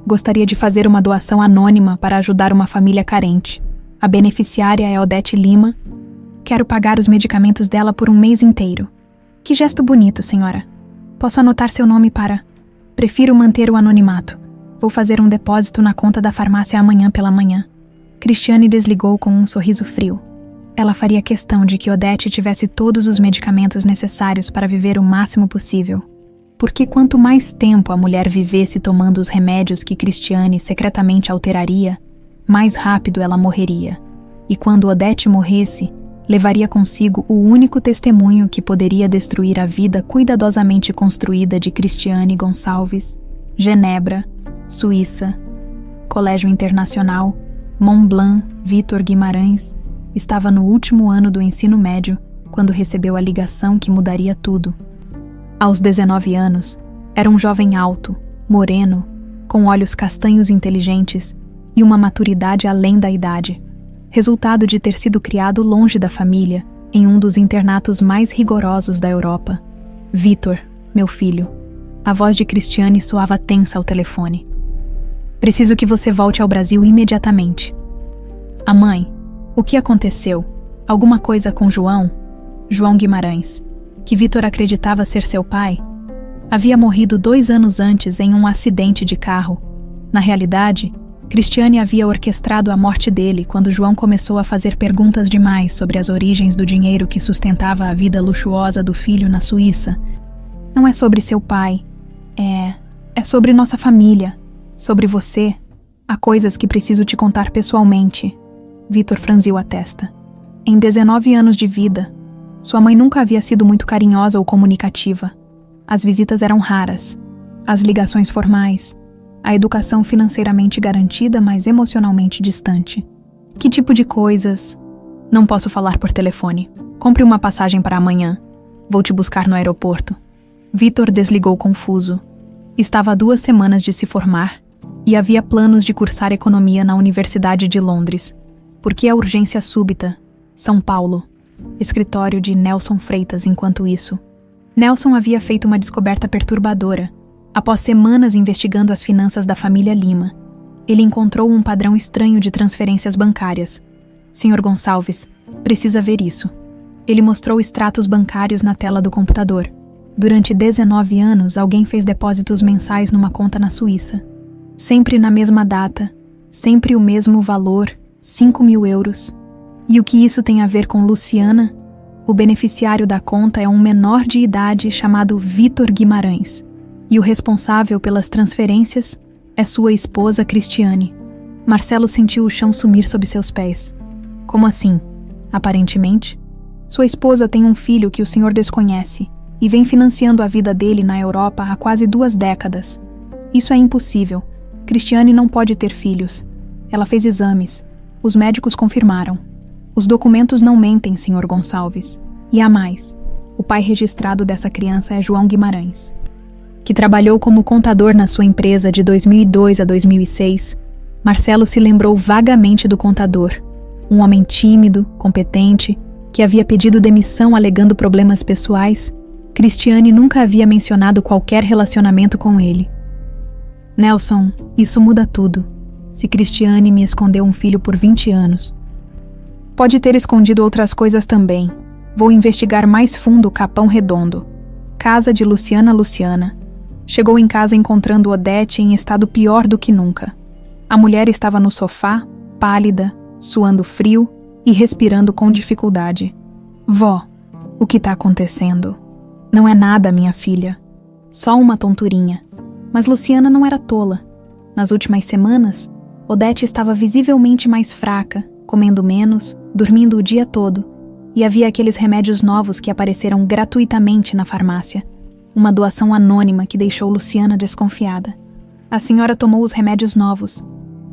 Gostaria de fazer uma doação anônima para ajudar uma família carente. A beneficiária é Odete Lima. Quero pagar os medicamentos dela por um mês inteiro. Que gesto bonito, senhora. Posso anotar seu nome para... Prefiro manter o anonimato. Vou fazer um depósito na conta da farmácia amanhã pela manhã. Cristiane desligou com um sorriso frio. Ela faria questão de que Odete tivesse todos os medicamentos necessários para viver o máximo possível. Porque quanto mais tempo a mulher vivesse tomando os remédios que Cristiane secretamente alteraria, mais rápido ela morreria. E quando Odete morresse, levaria consigo o único testemunho que poderia destruir a vida cuidadosamente construída de Cristiane Gonçalves, Genebra, Suíça, Colégio Internacional, Mont Blanc, Vitor Guimarães, estava no último ano do ensino médio quando recebeu a ligação que mudaria tudo. Aos 19 anos, era um jovem alto, moreno, com olhos castanhos inteligentes e uma maturidade além da idade, resultado de ter sido criado longe da família, em um dos internatos mais rigorosos da Europa. Vitor, meu filho. A voz de Cristiane soava tensa ao telefone. Preciso que você volte ao Brasil imediatamente. A mãe. O que aconteceu? Alguma coisa com João? João Guimarães, que Vitor acreditava ser seu pai, havia morrido 2 anos antes em um acidente de carro. Na realidade, Cristiane havia orquestrado a morte dele quando João começou a fazer perguntas demais sobre as origens do dinheiro que sustentava a vida luxuosa do filho na Suíça. Não é sobre seu pai. É sobre nossa família. Sobre você. Há coisas que preciso te contar pessoalmente. Vitor franziu a testa. Em 19 anos de vida, sua mãe nunca havia sido muito carinhosa ou comunicativa. As visitas eram raras. As ligações formais. A educação financeiramente garantida, mas emocionalmente distante. Que tipo de coisas? Não posso falar por telefone. Compre uma passagem para amanhã. Vou te buscar no aeroporto. Vitor desligou confuso. Estava há 2 semanas de se formar e havia planos de cursar economia na Universidade de Londres. Por que a urgência súbita? São Paulo. Escritório de Nelson Freitas enquanto isso. Nelson havia feito uma descoberta perturbadora. Após semanas investigando as finanças da família Lima, ele encontrou um padrão estranho de transferências bancárias. Sr. Gonçalves, precisa ver isso. Ele mostrou extratos bancários na tela do computador. Durante 19 anos, alguém fez depósitos mensais numa conta na Suíça. Sempre na mesma data, sempre o mesmo valor, 5.000 euros. E o que isso tem a ver com Luciana? O beneficiário da conta é um menor de idade chamado Vitor Guimarães. E o responsável pelas transferências é sua esposa Cristiane. Marcelo sentiu o chão sumir sob seus pés. Como assim? Aparentemente, sua esposa tem um filho que o senhor desconhece e vem financiando a vida dele na Europa há quase 2 décadas. Isso é impossível. Cristiane não pode ter filhos. Ela fez exames. Os médicos confirmaram. Os documentos não mentem, Sr. Gonçalves. E há mais. O pai registrado dessa criança é João Guimarães, que trabalhou como contador na sua empresa de 2002 a 2006. Marcelo se lembrou vagamente do contador, um homem tímido, competente, que havia pedido demissão alegando problemas pessoais. Cristiane nunca havia mencionado qualquer relacionamento com ele. Nelson, isso muda tudo. Se Cristiane me escondeu um filho por 20 anos. Pode ter escondido outras coisas também. Vou investigar mais fundo o Capão Redondo. Casa de Luciana. Chegou em casa encontrando Odete em estado pior do que nunca. A mulher estava no sofá, pálida, suando frio e respirando com dificuldade. Vó, o que está acontecendo? Não é nada, minha filha. Só uma tonturinha. Mas Luciana não era tola. Nas últimas semanas, Odete estava visivelmente mais fraca, comendo menos, dormindo o dia todo, e havia aqueles remédios novos que apareceram gratuitamente na farmácia. Uma doação anônima que deixou Luciana desconfiada. A senhora tomou os remédios novos.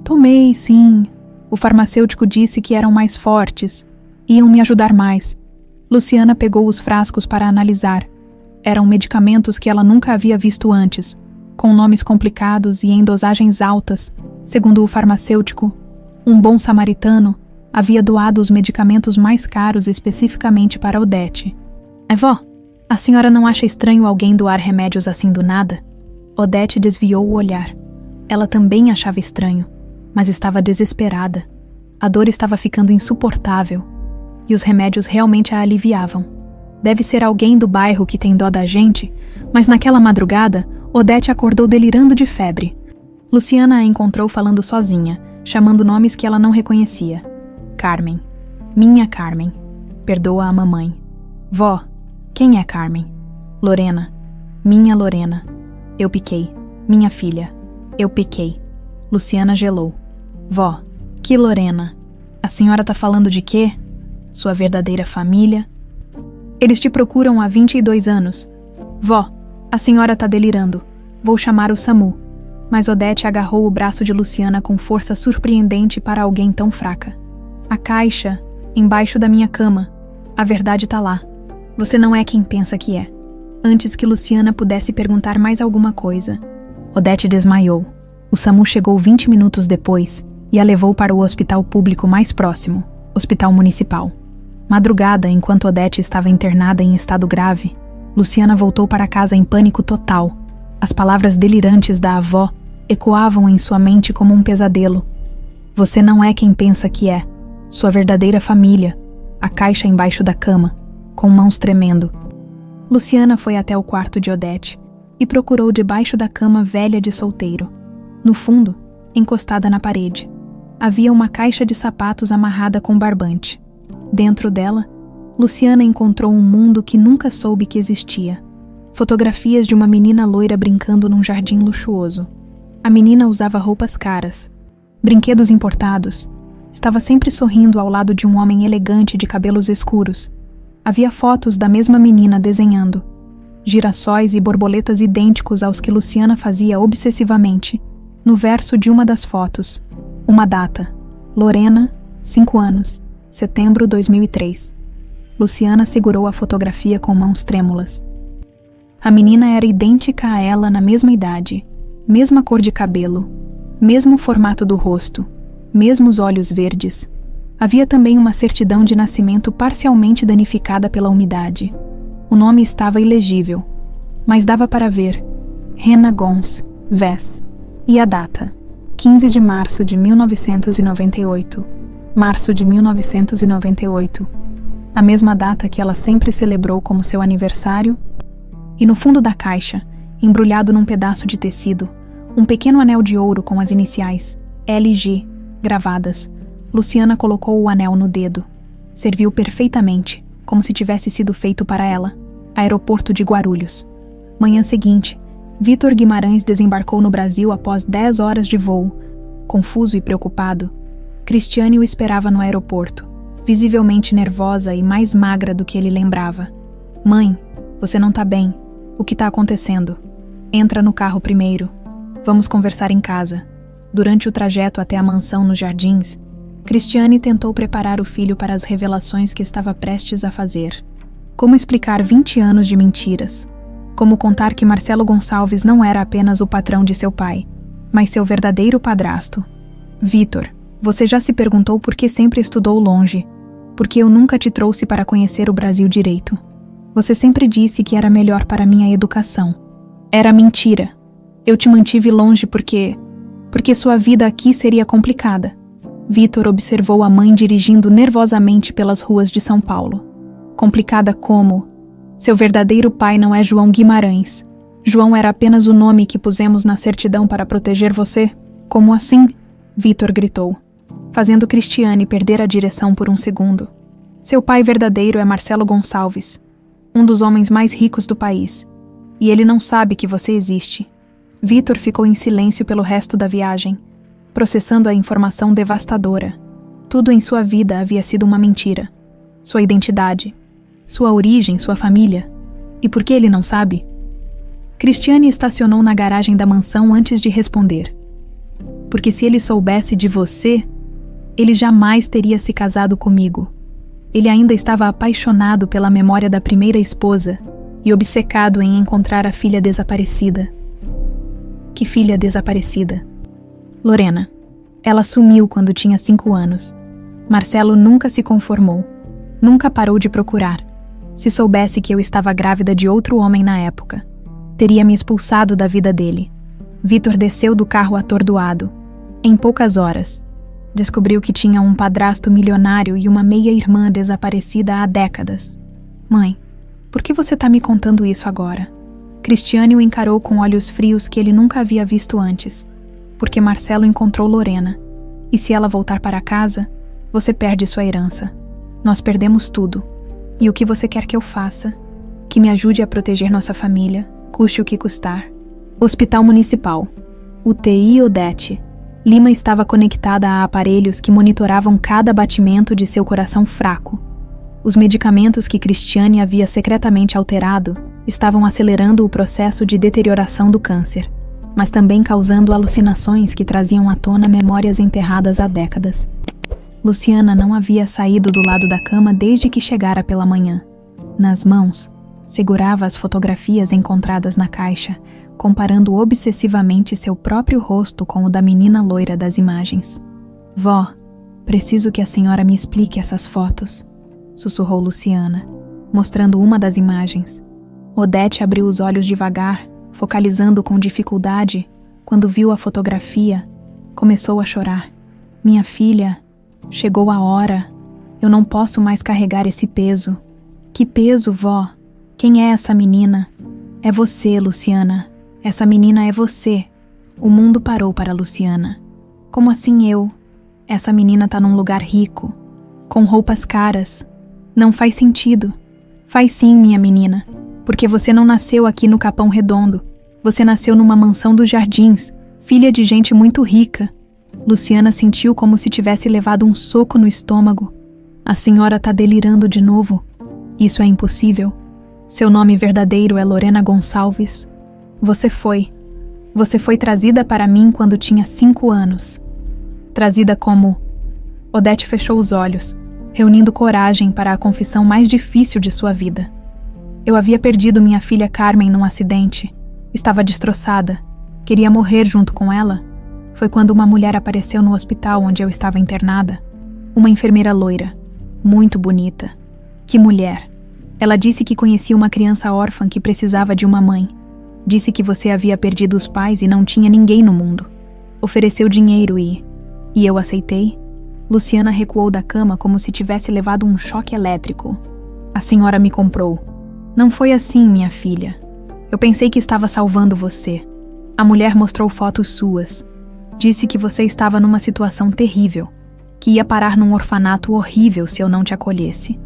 Tomei, sim. O farmacêutico disse que eram mais fortes. Iam me ajudar mais. Luciana pegou os frascos para analisar. Eram medicamentos que ela nunca havia visto antes, com nomes complicados e em dosagens altas. Segundo o farmacêutico, um bom samaritano havia doado os medicamentos mais caros especificamente para Odete. Vó, a senhora não acha estranho alguém doar remédios assim do nada? Odete desviou o olhar. Ela também achava estranho, mas estava desesperada. A dor estava ficando insuportável, e os remédios realmente a aliviavam. Deve ser alguém do bairro que tem dó da gente, mas naquela madrugada, Odete acordou delirando de febre. Luciana a encontrou falando sozinha, chamando nomes que ela não reconhecia. Carmen. Minha Carmen. Perdoa a mamãe. Vó. Quem é Carmen? Lorena. Minha Lorena. Eu piquei. Minha filha. Eu piquei. Luciana gelou. Vó. Que Lorena? A senhora tá falando de quê? Sua verdadeira família? Eles te procuram há 22 anos. Vó, a senhora tá delirando. Vou chamar o SAMU. Mas Odete agarrou o braço de Luciana com força surpreendente para alguém tão fraca. A caixa Embaixo da minha cama. A verdade tá lá. Você não é quem pensa que é. Antes que Luciana pudesse perguntar mais alguma coisa, Odete desmaiou. O SAMU chegou 20 minutos depois e a levou para o hospital público mais próximo, Hospital Municipal. Madrugada, enquanto Odete estava internada em estado grave, Luciana voltou para casa em pânico total. As palavras delirantes da avó ecoavam em sua mente como um pesadelo. Você não é quem pensa que é. Sua verdadeira família. A caixa embaixo da cama, com mãos tremendo. Luciana foi até o quarto de Odete e procurou debaixo da cama velha de solteiro. No fundo, encostada na parede, havia uma caixa de sapatos amarrada com barbante. Dentro dela, Luciana encontrou um mundo que nunca soube que existia. Fotografias de uma menina loira brincando num jardim luxuoso. A menina usava roupas caras, brinquedos importados. Estava sempre sorrindo ao lado de um homem elegante de cabelos escuros. Havia fotos da mesma menina desenhando. Girassóis e borboletas idênticos aos que Luciana fazia obsessivamente. No verso de uma das fotos, uma data. Lorena, 5 anos. Setembro 2003. Luciana segurou a fotografia com mãos trêmulas. A menina era idêntica a ela na mesma idade, mesma cor de cabelo, mesmo formato do rosto, mesmos olhos verdes. Havia também uma certidão de nascimento parcialmente danificada pela umidade. O nome estava ilegível, mas dava para ver. Rena Gons, Vess. E a data, 15 de março de 1998. Março de 1998. A mesma data que ela sempre celebrou como seu aniversário. E no fundo da caixa, embrulhado num pedaço de tecido, um pequeno anel de ouro com as iniciais LG gravadas. Luciana colocou o anel no dedo. Serviu perfeitamente, como se tivesse sido feito para ela. Aeroporto de Guarulhos. Manhã seguinte, Vitor Guimarães desembarcou no Brasil após 10 horas de voo. Confuso e preocupado, Cristiane o esperava no aeroporto, visivelmente nervosa e mais magra do que ele lembrava. Mãe, você não tá bem. O que tá acontecendo? Entra no carro primeiro. Vamos conversar em casa. Durante o trajeto até a mansão nos Jardins, Cristiane tentou preparar o filho para as revelações que estava prestes a fazer. Como explicar 20 anos de mentiras? Como contar que Marcelo Gonçalves não era apenas o patrão de seu pai, mas seu verdadeiro padrasto? Vitor, você já se perguntou por que sempre estudou longe? Porque eu nunca te trouxe para conhecer o Brasil direito. Você sempre disse que era melhor para minha educação. Era mentira. Eu te mantive longe porque sua vida aqui seria complicada. Vitor observou a mãe dirigindo nervosamente pelas ruas de São Paulo. Complicada como? Seu verdadeiro pai não é João Guimarães. João era apenas o nome que pusemos na certidão para proteger você. Como assim? Vitor gritou, fazendo Cristiane perder a direção por um segundo. Seu pai verdadeiro é Marcelo Gonçalves, um dos homens mais ricos do país. E ele não sabe que você existe. Vitor ficou em silêncio pelo resto da viagem, processando a informação devastadora. Tudo em sua vida havia sido uma mentira. Sua identidade, sua origem, sua família. E por que ele não sabe? Cristiane estacionou na garagem da mansão antes de responder. Porque se ele soubesse de você, ele jamais teria se casado comigo. Ele ainda estava apaixonado pela memória da primeira esposa e obcecado em encontrar a filha desaparecida. Que filha desaparecida? Lorena. Ela sumiu quando tinha 5 anos. Marcelo nunca se conformou. Nunca parou de procurar. Se soubesse que eu estava grávida de outro homem na época, teria me expulsado da vida dele. Vitor desceu do carro atordoado. Em poucas horas, descobriu que tinha um padrasto milionário e uma meia-irmã desaparecida há décadas. Mãe, por que você está me contando isso agora? Cristiane o encarou com olhos frios que ele nunca havia visto antes. Porque Marcelo encontrou Lorena. E se ela voltar para casa, você perde sua herança. Nós perdemos tudo. E o que você quer que eu faça? Que me ajude a proteger nossa família, custe o que custar. Hospital Municipal. UTI Odete. Lima estava conectada a aparelhos que monitoravam cada batimento de seu coração fraco. Os medicamentos que Cristiane havia secretamente alterado estavam acelerando o processo de deterioração do câncer, mas também causando alucinações que traziam à tona memórias enterradas há décadas. Luciana não havia saído do lado da cama desde que chegara pela manhã. Nas mãos, segurava as fotografias encontradas na caixa, comparando obsessivamente seu próprio rosto com o da menina loira das imagens. Vó, preciso que a senhora me explique essas fotos, sussurrou Luciana, mostrando uma das imagens. Odete abriu os olhos devagar, focalizando com dificuldade. Quando viu a fotografia, começou a chorar. Minha filha, chegou a hora. Eu não posso mais carregar esse peso. Que peso, vó? Quem é essa menina? É você, Luciana. Essa menina é você. O mundo parou para Luciana. Como assim eu? Essa menina tá num lugar rico, com roupas caras. Não faz sentido. Faz sim, minha menina, porque você não nasceu aqui no Capão Redondo. Você nasceu numa mansão dos Jardins, filha de gente muito rica. Luciana sentiu como se tivesse levado um soco no estômago. A senhora tá delirando de novo. Isso é impossível. Seu nome verdadeiro é Lorena Gonçalves. Você foi trazida para mim quando tinha 5 anos. Trazida como... Odete fechou os olhos, reunindo coragem para a confissão mais difícil de sua vida. Eu havia perdido minha filha Carmen num acidente. Estava destroçada. Queria morrer junto com ela. Foi quando uma mulher apareceu no hospital onde eu estava internada. Uma enfermeira loira. Muito bonita. Que mulher! Ela disse que conhecia uma criança órfã que precisava de uma mãe. Disse que você havia perdido os pais e não tinha ninguém no mundo. Ofereceu dinheiro e eu aceitei. Luciana recuou da cama como se tivesse levado um choque elétrico. A senhora me comprou. Não foi assim, minha filha. Eu pensei que estava salvando você. A mulher mostrou fotos suas. Disse que você estava numa situação terrível, que ia parar num orfanato horrível se eu não te acolhesse.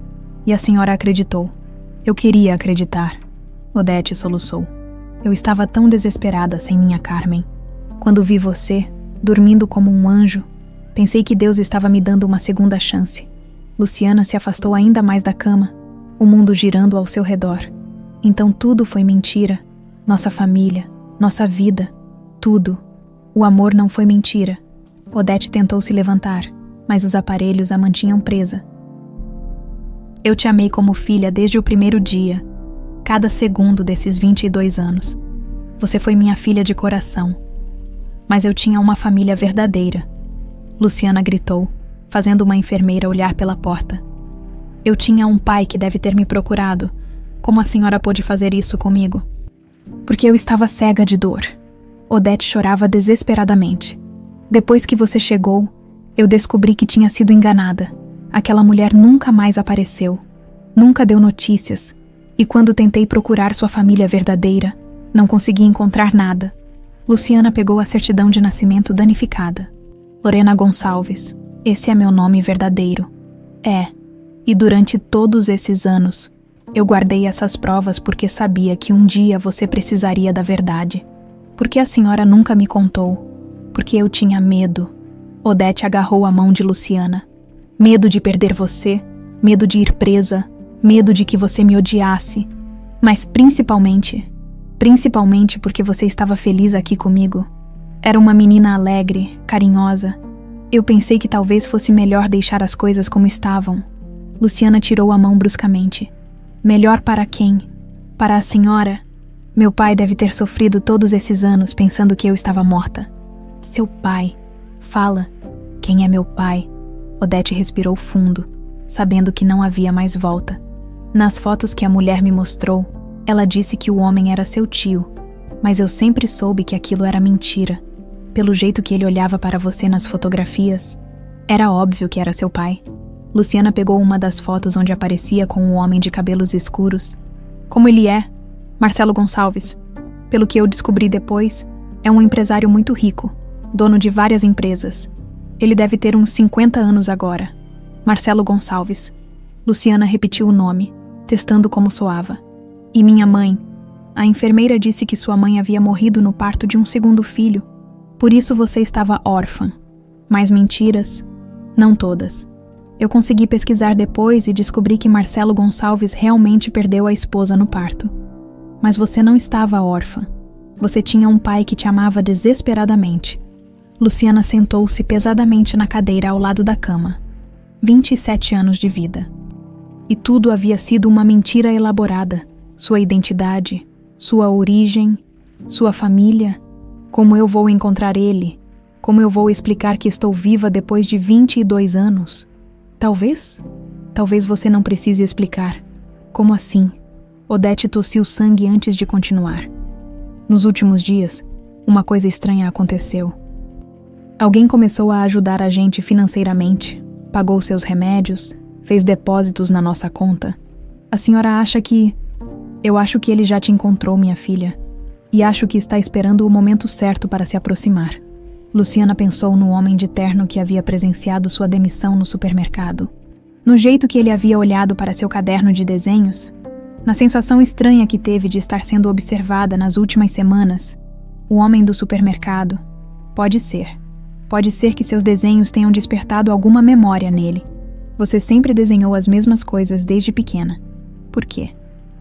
E a senhora acreditou. Eu queria acreditar. Odete soluçou. Eu estava tão desesperada sem minha Carmen. Quando vi você, dormindo como um anjo, pensei que Deus estava me dando uma segunda chance. Luciana se afastou ainda mais da cama, o mundo girando ao seu redor. Então tudo foi mentira. Nossa família, nossa vida, tudo. O amor não foi mentira. Odete tentou se levantar, mas os aparelhos a mantinham presa. Eu te amei como filha desde o primeiro dia, cada segundo desses 22 anos. Você foi minha filha de coração. Mas eu tinha uma família verdadeira. Luciana gritou, fazendo uma enfermeira olhar pela porta. Eu tinha um pai que deve ter me procurado. Como a senhora pôde fazer isso comigo? Porque eu estava cega de dor. Odete chorava desesperadamente. Depois que você chegou, eu descobri que tinha sido enganada. Aquela mulher nunca mais apareceu. Nunca deu notícias. E quando tentei procurar sua família verdadeira, não consegui encontrar nada. Luciana pegou a certidão de nascimento danificada. Lorena Gonçalves. Esse é meu nome verdadeiro. E durante todos esses anos, eu guardei essas provas porque sabia que um dia você precisaria da verdade. Porque a senhora nunca me contou. Porque eu tinha medo. Odete agarrou a mão de Luciana. Medo de perder você, medo de ir presa, medo de que você me odiasse. Mas principalmente porque você estava feliz aqui comigo. Era uma menina alegre, carinhosa. Eu pensei que talvez fosse melhor deixar as coisas como estavam. Luciana tirou a mão bruscamente. Melhor para quem? Para a senhora? Meu pai deve ter sofrido todos esses anos pensando que eu estava morta. Seu pai. Fala. Quem é meu pai? Odete respirou fundo, sabendo que não havia mais volta. Nas fotos que a mulher me mostrou, ela disse que o homem era seu tio, mas eu sempre soube que aquilo era mentira. Pelo jeito que ele olhava para você nas fotografias, era óbvio que era seu pai. Luciana pegou uma das fotos onde aparecia com um homem de cabelos escuros. Como ele é? Marcelo Gonçalves. Pelo que eu descobri depois, é um empresário muito rico, dono de várias empresas. Ele deve ter uns 50 anos agora. Marcelo Gonçalves. Luciana repetiu o nome, testando como soava. E minha mãe? A enfermeira disse que sua mãe havia morrido no parto de um segundo filho. Por isso você estava órfã. Mais mentiras? Não todas. Eu consegui pesquisar depois e descobri que Marcelo Gonçalves realmente perdeu a esposa no parto. Mas você não estava órfã. Você tinha um pai que te amava desesperadamente. Luciana sentou-se pesadamente na cadeira ao lado da cama. 27 anos de vida. E tudo havia sido uma mentira elaborada. Sua identidade, sua origem, sua família. Como eu vou encontrar ele? Como eu vou explicar que estou viva depois de 22 anos? Talvez você não precise explicar. Como assim? Odete tossiu sangue antes de continuar. Nos últimos dias, uma coisa estranha aconteceu. Alguém começou a ajudar a gente financeiramente, pagou seus remédios, fez depósitos na nossa conta. A senhora acha que... Eu acho que ele já te encontrou, minha filha, e acho que está esperando o momento certo para se aproximar. Luciana pensou no homem de terno que havia presenciado sua demissão no supermercado. No jeito que ele havia olhado para seu caderno de desenhos, na sensação estranha que teve de estar sendo observada nas últimas semanas. O homem do supermercado. Pode ser que seus desenhos tenham despertado alguma memória nele. Você sempre desenhou as mesmas coisas desde pequena. Por quê?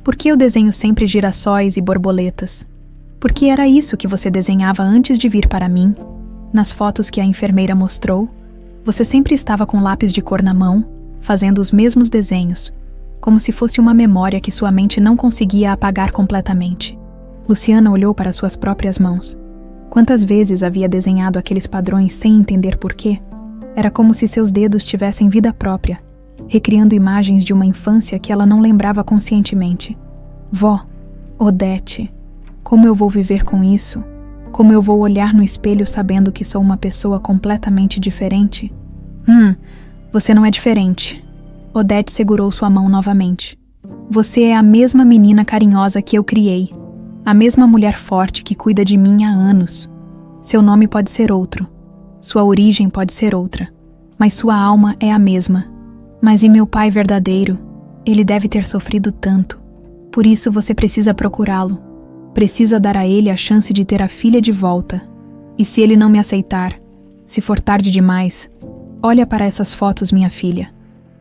Por que eu desenho sempre girassóis e borboletas? Porque era isso que você desenhava antes de vir para mim. Nas fotos que a enfermeira mostrou, você sempre estava com lápis de cor na mão, fazendo os mesmos desenhos, como se fosse uma memória que sua mente não conseguia apagar completamente. Luciana olhou para suas próprias mãos. Quantas vezes havia desenhado aqueles padrões sem entender por quê? Era como se seus dedos tivessem vida própria, recriando imagens de uma infância que ela não lembrava conscientemente. Vó, Odete, como eu vou viver com isso? Como eu vou olhar no espelho sabendo que sou uma pessoa completamente diferente? Você não é diferente. Odete segurou sua mão novamente. Você é a mesma menina carinhosa que eu criei. A mesma mulher forte que cuida de mim há anos. Seu nome pode ser outro. Sua origem pode ser outra. Mas sua alma é a mesma. Mas e meu pai verdadeiro? Ele deve ter sofrido tanto. Por isso você precisa procurá-lo. Precisa dar a ele a chance de ter a filha de volta. E se ele não me aceitar, se for tarde demais, olha para essas fotos, minha filha.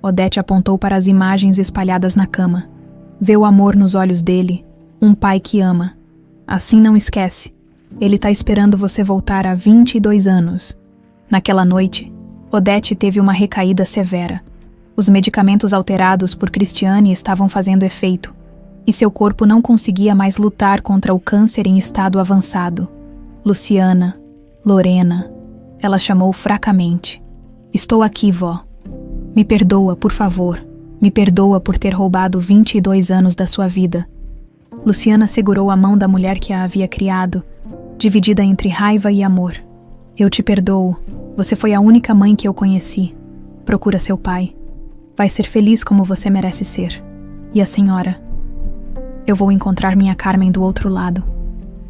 Odete apontou para as imagens espalhadas na cama. Vê o amor nos olhos dele, um pai que ama. Assim não esquece. Ele está esperando você voltar há 22 anos. Naquela noite, Odete teve uma recaída severa. Os medicamentos alterados por Cristiane estavam fazendo efeito, e seu corpo não conseguia mais lutar contra o câncer em estado avançado. Luciana, Lorena, ela chamou fracamente. Estou aqui, vó. Me perdoa, por favor. Me perdoa por ter roubado 22 anos da sua vida. Luciana segurou a mão da mulher que a havia criado, dividida entre raiva e amor. Eu te perdoo. Você foi a única mãe que eu conheci. Procura seu pai. Vai ser feliz como você merece ser. E a senhora? Eu vou encontrar minha Carmen do outro lado.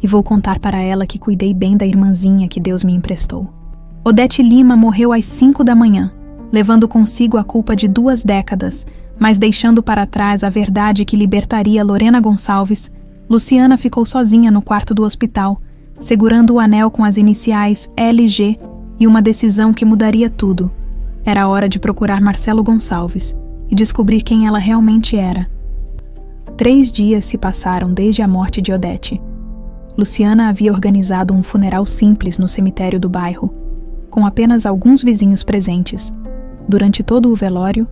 E vou contar para ela que cuidei bem da irmãzinha que Deus me emprestou. Odete Lima morreu às 5 da manhã, levando consigo a culpa de 2 décadas, mas deixando para trás a verdade que libertaria Lorena Gonçalves. Luciana ficou sozinha no quarto do hospital, segurando o anel com as iniciais LG e uma decisão que mudaria tudo. Era hora de procurar Marcelo Gonçalves e descobrir quem ela realmente era. 3 dias se passaram desde a morte de Odete. Luciana havia organizado um funeral simples no cemitério do bairro, com apenas alguns vizinhos presentes. Durante todo o velório,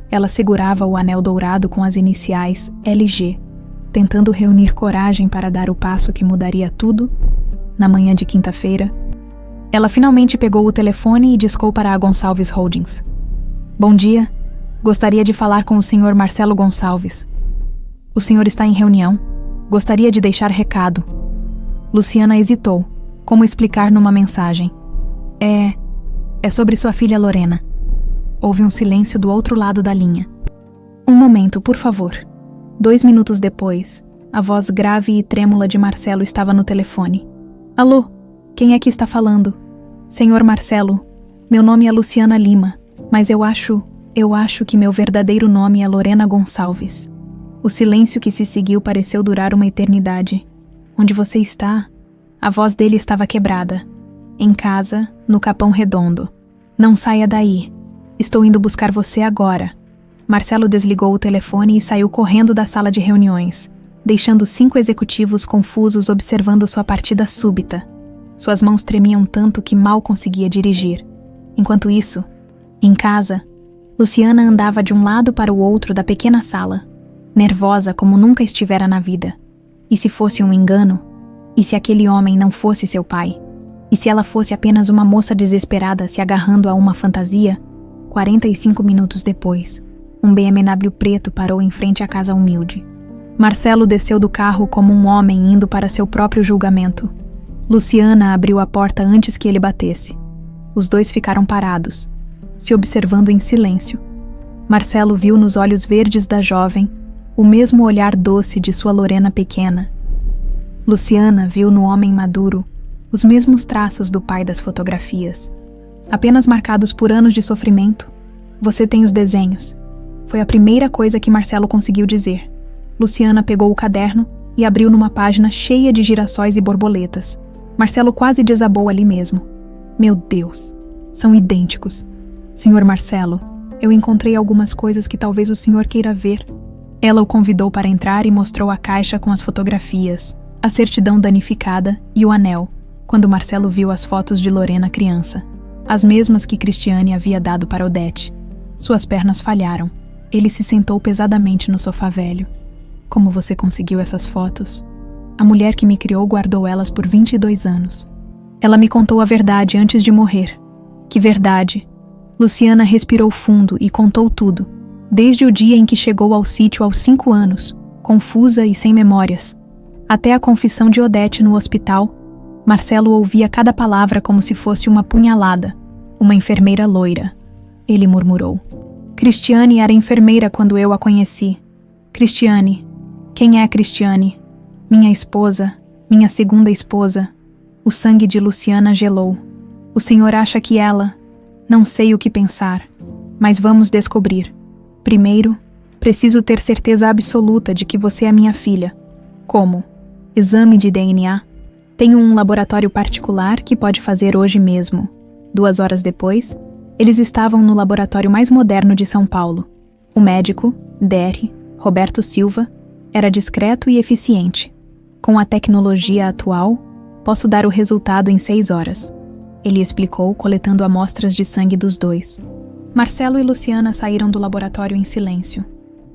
ela segurava o anel dourado com as iniciais LG, tentando reunir coragem para dar o passo que mudaria tudo. Na manhã de quinta-feira, ela finalmente pegou o telefone e discou para a Gonçalves Holdings. Bom dia, gostaria de falar com o senhor Marcelo Gonçalves. O senhor está em reunião. Gostaria de deixar recado. Luciana hesitou. Como explicar numa mensagem? É sobre sua filha Lorena. Houve um silêncio do outro lado da linha. Um momento, por favor. 2 minutos depois, a voz grave e trêmula de Marcelo estava no telefone. Alô, quem é que está falando? Senhor Marcelo, meu nome é Luciana Lima, mas eu acho que meu verdadeiro nome é Lorena Gonçalves. O silêncio que se seguiu pareceu durar uma eternidade. Onde você está? A voz dele estava quebrada. Em casa, no Capão Redondo. Não saia daí. Estou indo buscar você agora. Marcelo desligou o telefone e saiu correndo da sala de reuniões, deixando 5 executivos confusos observando sua partida súbita. Suas mãos tremiam tanto que mal conseguia dirigir. Enquanto isso, em casa, Luciana andava de um lado para o outro da pequena sala, nervosa como nunca estivera na vida. E se fosse um engano? E se aquele homem não fosse seu pai? E se ela fosse apenas uma moça desesperada se agarrando a uma fantasia? 45 minutos depois, um BMW preto parou em frente à casa humilde. Marcelo desceu do carro como um homem indo para seu próprio julgamento. Luciana abriu a porta antes que ele batesse. Os dois ficaram parados, se observando em silêncio. Marcelo viu nos olhos verdes da jovem o mesmo olhar doce de sua Lorena pequena. Luciana viu no homem maduro os mesmos traços do pai das fotografias, apenas marcados por anos de sofrimento. Você tem os desenhos. Foi a primeira coisa que Marcelo conseguiu dizer. Luciana pegou o caderno e abriu numa página cheia de girassóis e borboletas. Marcelo quase desabou ali mesmo. Meu Deus, são idênticos. Senhor Marcelo, eu encontrei algumas coisas que talvez o senhor queira ver. Ela o convidou para entrar e mostrou a caixa com as fotografias, a certidão danificada e o anel, quando Marcelo viu as fotos de Lorena criança, as mesmas que Cristiane havia dado para Odete. Suas pernas falharam. Ele se sentou pesadamente no sofá velho. Como você conseguiu essas fotos? A mulher que me criou guardou elas por 22 anos. Ela me contou a verdade antes de morrer. Que verdade? Luciana respirou fundo e contou tudo, desde o dia em que chegou ao sítio aos 5 anos, confusa e sem memórias, até a confissão de Odete no hospital. Marcelo ouvia cada palavra como se fosse uma punhalada. Uma enfermeira loira. Ele murmurou. Cristiane era enfermeira quando eu a conheci. Cristiane. Quem é Cristiane? Minha esposa, minha segunda esposa. O sangue de Luciana gelou. O senhor acha que ela... Não sei o que pensar, mas vamos descobrir. Primeiro, preciso ter certeza absoluta de que você é minha filha. Como? Exame de DNA. Tenho um laboratório particular que pode fazer hoje mesmo. 2 horas depois, eles estavam no laboratório mais moderno de São Paulo. O médico, Dr. Roberto Silva, era discreto e eficiente. Com a tecnologia atual, posso dar o resultado em 6 horas. Ele explicou, coletando amostras de sangue dos dois. Marcelo e Luciana saíram do laboratório em silêncio.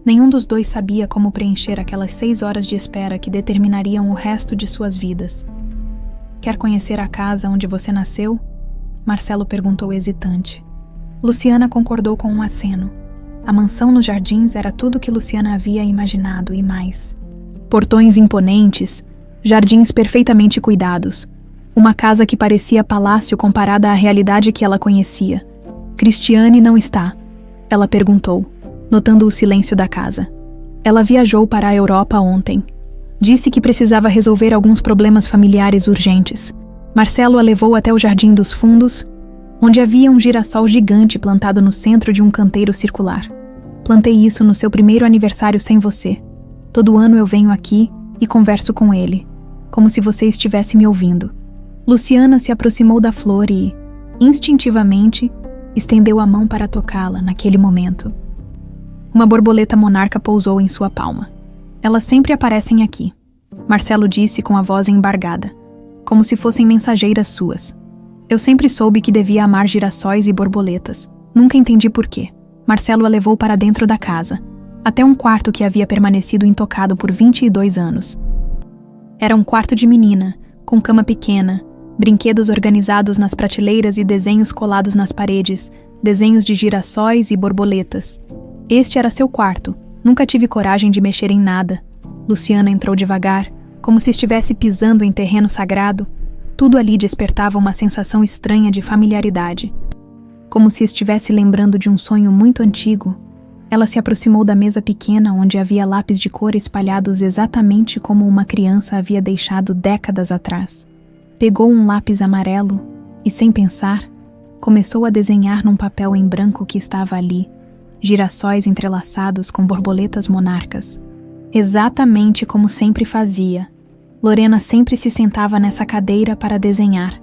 Nenhum dos dois sabia como preencher aquelas 6 horas de espera que determinariam o resto de suas vidas. Quer conhecer a casa onde você nasceu? Marcelo perguntou hesitante. Luciana concordou com um aceno. A mansão nos jardins era tudo que Luciana havia imaginado e mais. Portões imponentes, jardins perfeitamente cuidados. Uma casa que parecia palácio comparada à realidade que ela conhecia. Cristiane não está? Ela perguntou, notando o silêncio da casa. Ela viajou para a Europa ontem. Disse que precisava resolver alguns problemas familiares urgentes. Marcelo a levou até o Jardim dos Fundos, onde havia um girassol gigante plantado no centro de um canteiro circular. Plantei isso no seu primeiro aniversário sem você. Todo ano eu venho aqui e converso com ele, como se você estivesse me ouvindo. Luciana se aproximou da flor e, instintivamente, estendeu a mão para tocá-la naquele momento. Uma borboleta monarca pousou em sua palma. Elas sempre aparecem aqui, Marcelo disse com a voz embargada, como se fossem mensageiras suas. Eu sempre soube que devia amar girassóis e borboletas. Nunca entendi por quê. Marcelo a levou para dentro da casa, até um quarto que havia permanecido intocado por 22 anos. Era um quarto de menina, com cama pequena, brinquedos organizados nas prateleiras e desenhos colados nas paredes, desenhos de girassóis e borboletas. Este era seu quarto. Nunca tive coragem de mexer em nada. Luciana entrou devagar, como se estivesse pisando em terreno sagrado. Tudo ali despertava uma sensação estranha de familiaridade. Como se estivesse lembrando de um sonho muito antigo. Ela se aproximou da mesa pequena onde havia lápis de cor espalhados exatamente como uma criança havia deixado décadas atrás. Pegou um lápis amarelo e, sem pensar, começou a desenhar num papel em branco que estava ali, girassóis entrelaçados com borboletas monarcas. Exatamente como sempre fazia. Lorena sempre se sentava nessa cadeira para desenhar.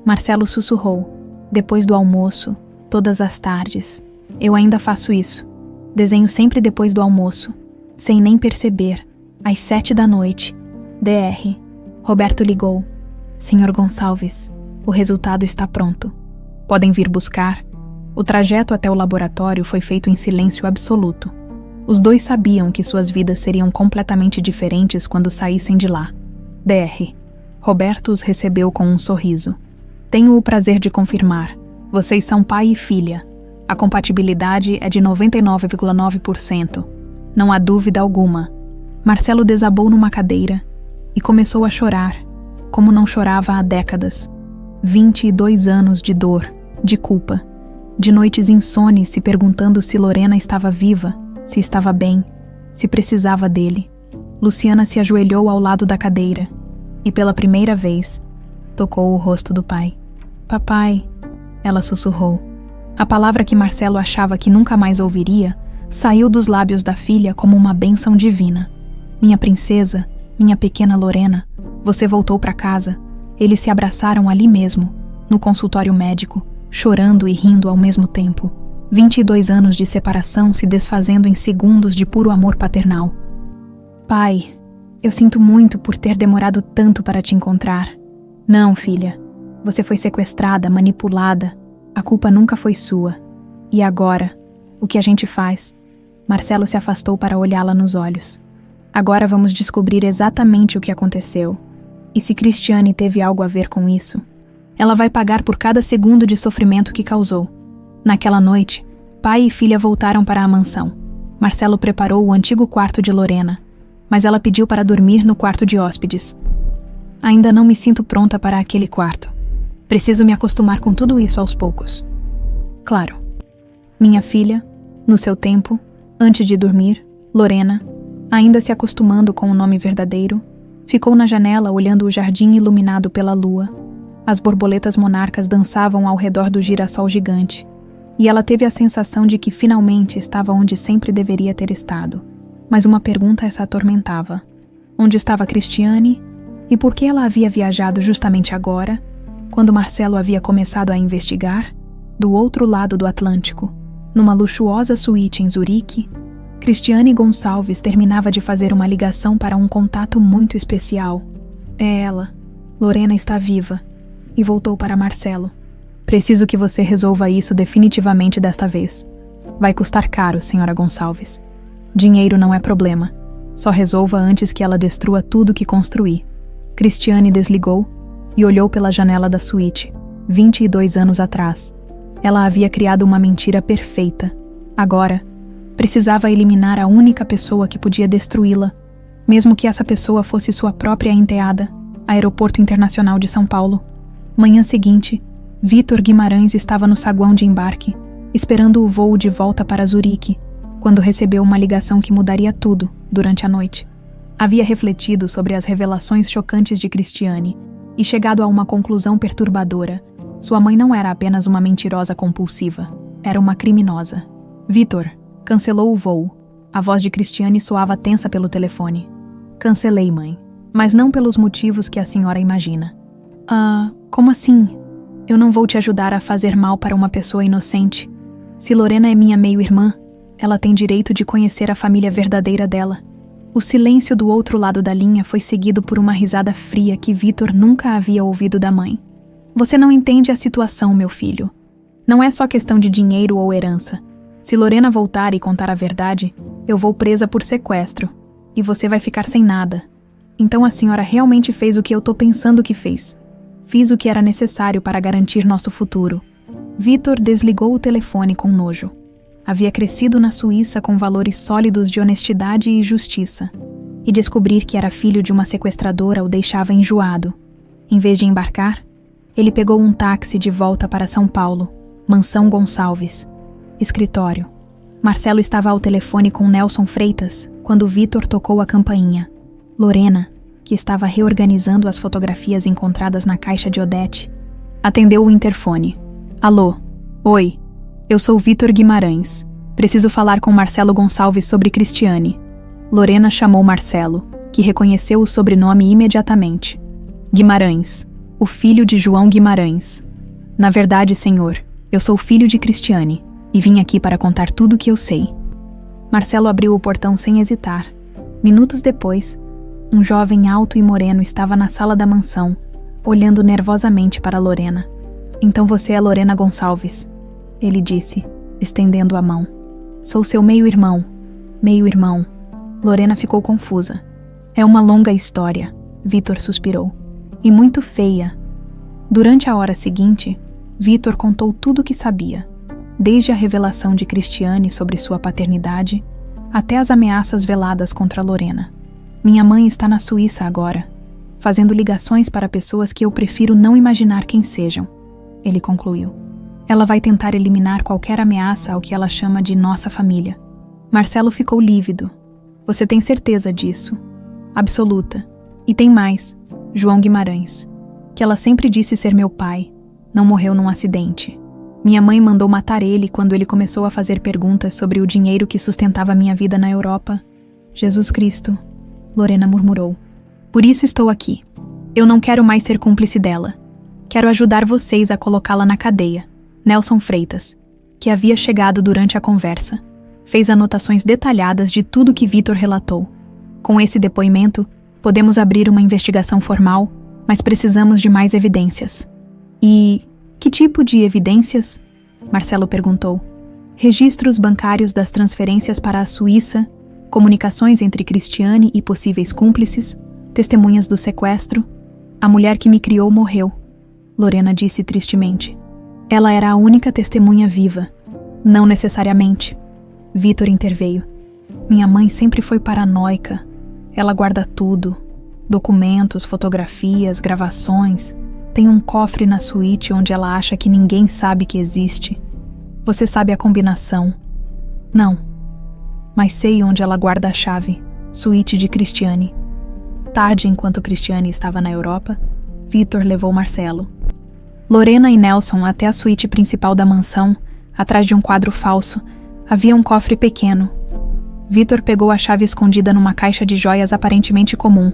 Marcelo sussurrou. Depois do almoço, todas as tardes. Eu ainda faço isso. Desenho sempre depois do almoço, sem nem perceber. Às 7 da noite. Dr. Roberto ligou. Senhor Gonçalves, o resultado está pronto. Podem vir buscar? O trajeto até o laboratório foi feito em silêncio absoluto. Os dois sabiam que suas vidas seriam completamente diferentes quando saíssem de lá. Dr. Roberto os recebeu com um sorriso. Tenho o prazer de confirmar. Vocês são pai e filha. A compatibilidade é de 99,9%. Não há dúvida alguma. Marcelo desabou numa cadeira e começou a chorar, como não chorava há décadas. 22 anos de dor, de culpa, de noites insones se perguntando se Lorena estava viva, se estava bem, se precisava dele. Luciana se ajoelhou ao lado da cadeira e, pela primeira vez, tocou o rosto do pai. Papai, ela sussurrou. A palavra que Marcelo achava que nunca mais ouviria saiu dos lábios da filha como uma bênção divina. Minha princesa, minha pequena Lorena, você voltou para casa. Eles se abraçaram ali mesmo, no consultório médico, chorando e rindo ao mesmo tempo. 22 anos de separação se desfazendo em segundos de puro amor paternal. Pai, eu sinto muito por ter demorado tanto para te encontrar. Não, filha. Você foi sequestrada, manipulada. A culpa nunca foi sua. E agora, o que a gente faz? Marcelo se afastou para olhá-la nos olhos. Agora vamos descobrir exatamente o que aconteceu. E se Cristiane teve algo a ver com isso? Ela vai pagar por cada segundo de sofrimento que causou. Naquela noite, pai e filha voltaram para a mansão. Marcelo preparou o antigo quarto de Lorena, mas ela pediu para dormir no quarto de hóspedes. Ainda não me sinto pronta para aquele quarto. Preciso me acostumar com tudo isso aos poucos. Claro. Minha filha, no seu tempo, antes de dormir, Lorena, ainda se acostumando com o nome verdadeiro, ficou na janela olhando o jardim iluminado pela lua. As borboletas monarcas dançavam ao redor do girassol gigante, e ela teve a sensação de que finalmente estava onde sempre deveria ter estado. Mas uma pergunta essa atormentava. Onde estava Cristiane? E por que ela havia viajado justamente agora, quando Marcelo havia começado a investigar? Do outro lado do Atlântico, numa luxuosa suíte em Zurique, Cristiane Gonçalves terminava de fazer uma ligação para um contato muito especial. É ela. Lorena está viva. E voltou para Marcelo. Preciso que você resolva isso definitivamente desta vez. Vai custar caro, senhora Gonçalves. Dinheiro não é problema. Só resolva antes que ela destrua tudo que construir. Cristiane desligou e olhou pela janela da suíte. 22 anos atrás. Ela havia criado uma mentira perfeita. Agora, precisava eliminar a única pessoa que podia destruí-la, mesmo que essa pessoa fosse sua própria enteada, Aeroporto Internacional de São Paulo. Manhã seguinte, Vitor Guimarães estava no saguão de embarque, esperando o voo de volta para Zurique, quando recebeu uma ligação que mudaria tudo durante a noite. Havia refletido sobre as revelações chocantes de Cristiane e chegado a uma conclusão perturbadora. Sua mãe não era apenas uma mentirosa compulsiva, era uma criminosa. Vitor cancelou o voo. A voz de Cristiane soava tensa pelo telefone. Cancelei, mãe. Mas não pelos motivos que a senhora imagina. Como assim? Eu não vou te ajudar a fazer mal para uma pessoa inocente. Se Lorena é minha meio-irmã, ela tem direito de conhecer a família verdadeira dela. O silêncio do outro lado da linha foi seguido por uma risada fria que Vitor nunca havia ouvido da mãe. Você não entende a situação, meu filho. Não é só questão de dinheiro ou herança. Se Lorena voltar e contar a verdade, eu vou presa por sequestro. E você vai ficar sem nada. Então a senhora realmente fez o que eu tô pensando que fez. Fiz o que era necessário para garantir nosso futuro. Vitor desligou o telefone com nojo. Havia crescido na Suíça com valores sólidos de honestidade e justiça. E descobrir que era filho de uma sequestradora o deixava enjoado. Em vez de embarcar, ele pegou um táxi de volta para São Paulo, Mansão Gonçalves. Escritório. Marcelo estava ao telefone com Nelson Freitas quando Vitor tocou a campainha. Lorena, que estava reorganizando as fotografias encontradas na caixa de Odete, atendeu o interfone. Alô? Oi. Eu sou Vitor Guimarães. Preciso falar com Marcelo Gonçalves sobre Cristiane. Lorena chamou Marcelo, que reconheceu o sobrenome imediatamente. Guimarães, o filho de João Guimarães. Na verdade, senhor, eu sou filho de Cristiane. E vim aqui para contar tudo o que eu sei. Marcelo abriu o portão sem hesitar. Minutos depois, um jovem alto e moreno estava na sala da mansão, olhando nervosamente para Lorena. Então você é Lorena Gonçalves. ele disse, estendendo a mão. Sou seu meio-irmão. Meio-irmão. Lorena ficou confusa. É uma longa história, Vitor suspirou. E muito feia. Durante a hora seguinte, Vitor contou tudo o que sabia, desde a revelação de Cristiane sobre sua paternidade até as ameaças veladas contra Lorena. Minha mãe está na Suíça agora, fazendo ligações para pessoas que eu prefiro não imaginar quem sejam, ele concluiu. Ela vai tentar eliminar qualquer ameaça ao que ela chama de nossa família. Marcelo ficou lívido. Você tem certeza disso? Absoluta. E tem mais, João Guimarães, que ela sempre disse ser meu pai, não morreu num acidente. Minha mãe mandou matar ele quando ele começou a fazer perguntas sobre o dinheiro que sustentava minha vida na Europa. Jesus Cristo, Lorena murmurou. Por isso estou aqui. Eu não quero mais ser cúmplice dela. Quero ajudar vocês a colocá-la na cadeia. Nelson Freitas, que havia chegado durante a conversa, fez anotações detalhadas de tudo que Vitor relatou. Com esse depoimento, podemos abrir uma investigação formal, mas precisamos de mais evidências. E que tipo de evidências? Marcelo perguntou. Registros bancários das transferências para a Suíça, comunicações entre Cristiane e possíveis cúmplices, testemunhas do sequestro. A mulher que me criou morreu, Lorena disse tristemente. Ela era a única testemunha viva. Não necessariamente. Vitor interveio. Minha mãe sempre foi paranoica. Ela guarda tudo. Documentos, fotografias, gravações. Tem um cofre na suíte onde ela acha que ninguém sabe que existe. Você sabe a combinação? Não. Mas sei onde ela guarda a chave. Suíte de Cristiane. Tarde, enquanto Cristiane estava na Europa, Vitor levou Marcelo. Lorena e Nelson até a suíte principal da mansão, atrás de um quadro falso, havia um cofre pequeno. Vitor pegou a chave escondida numa caixa de joias aparentemente comum.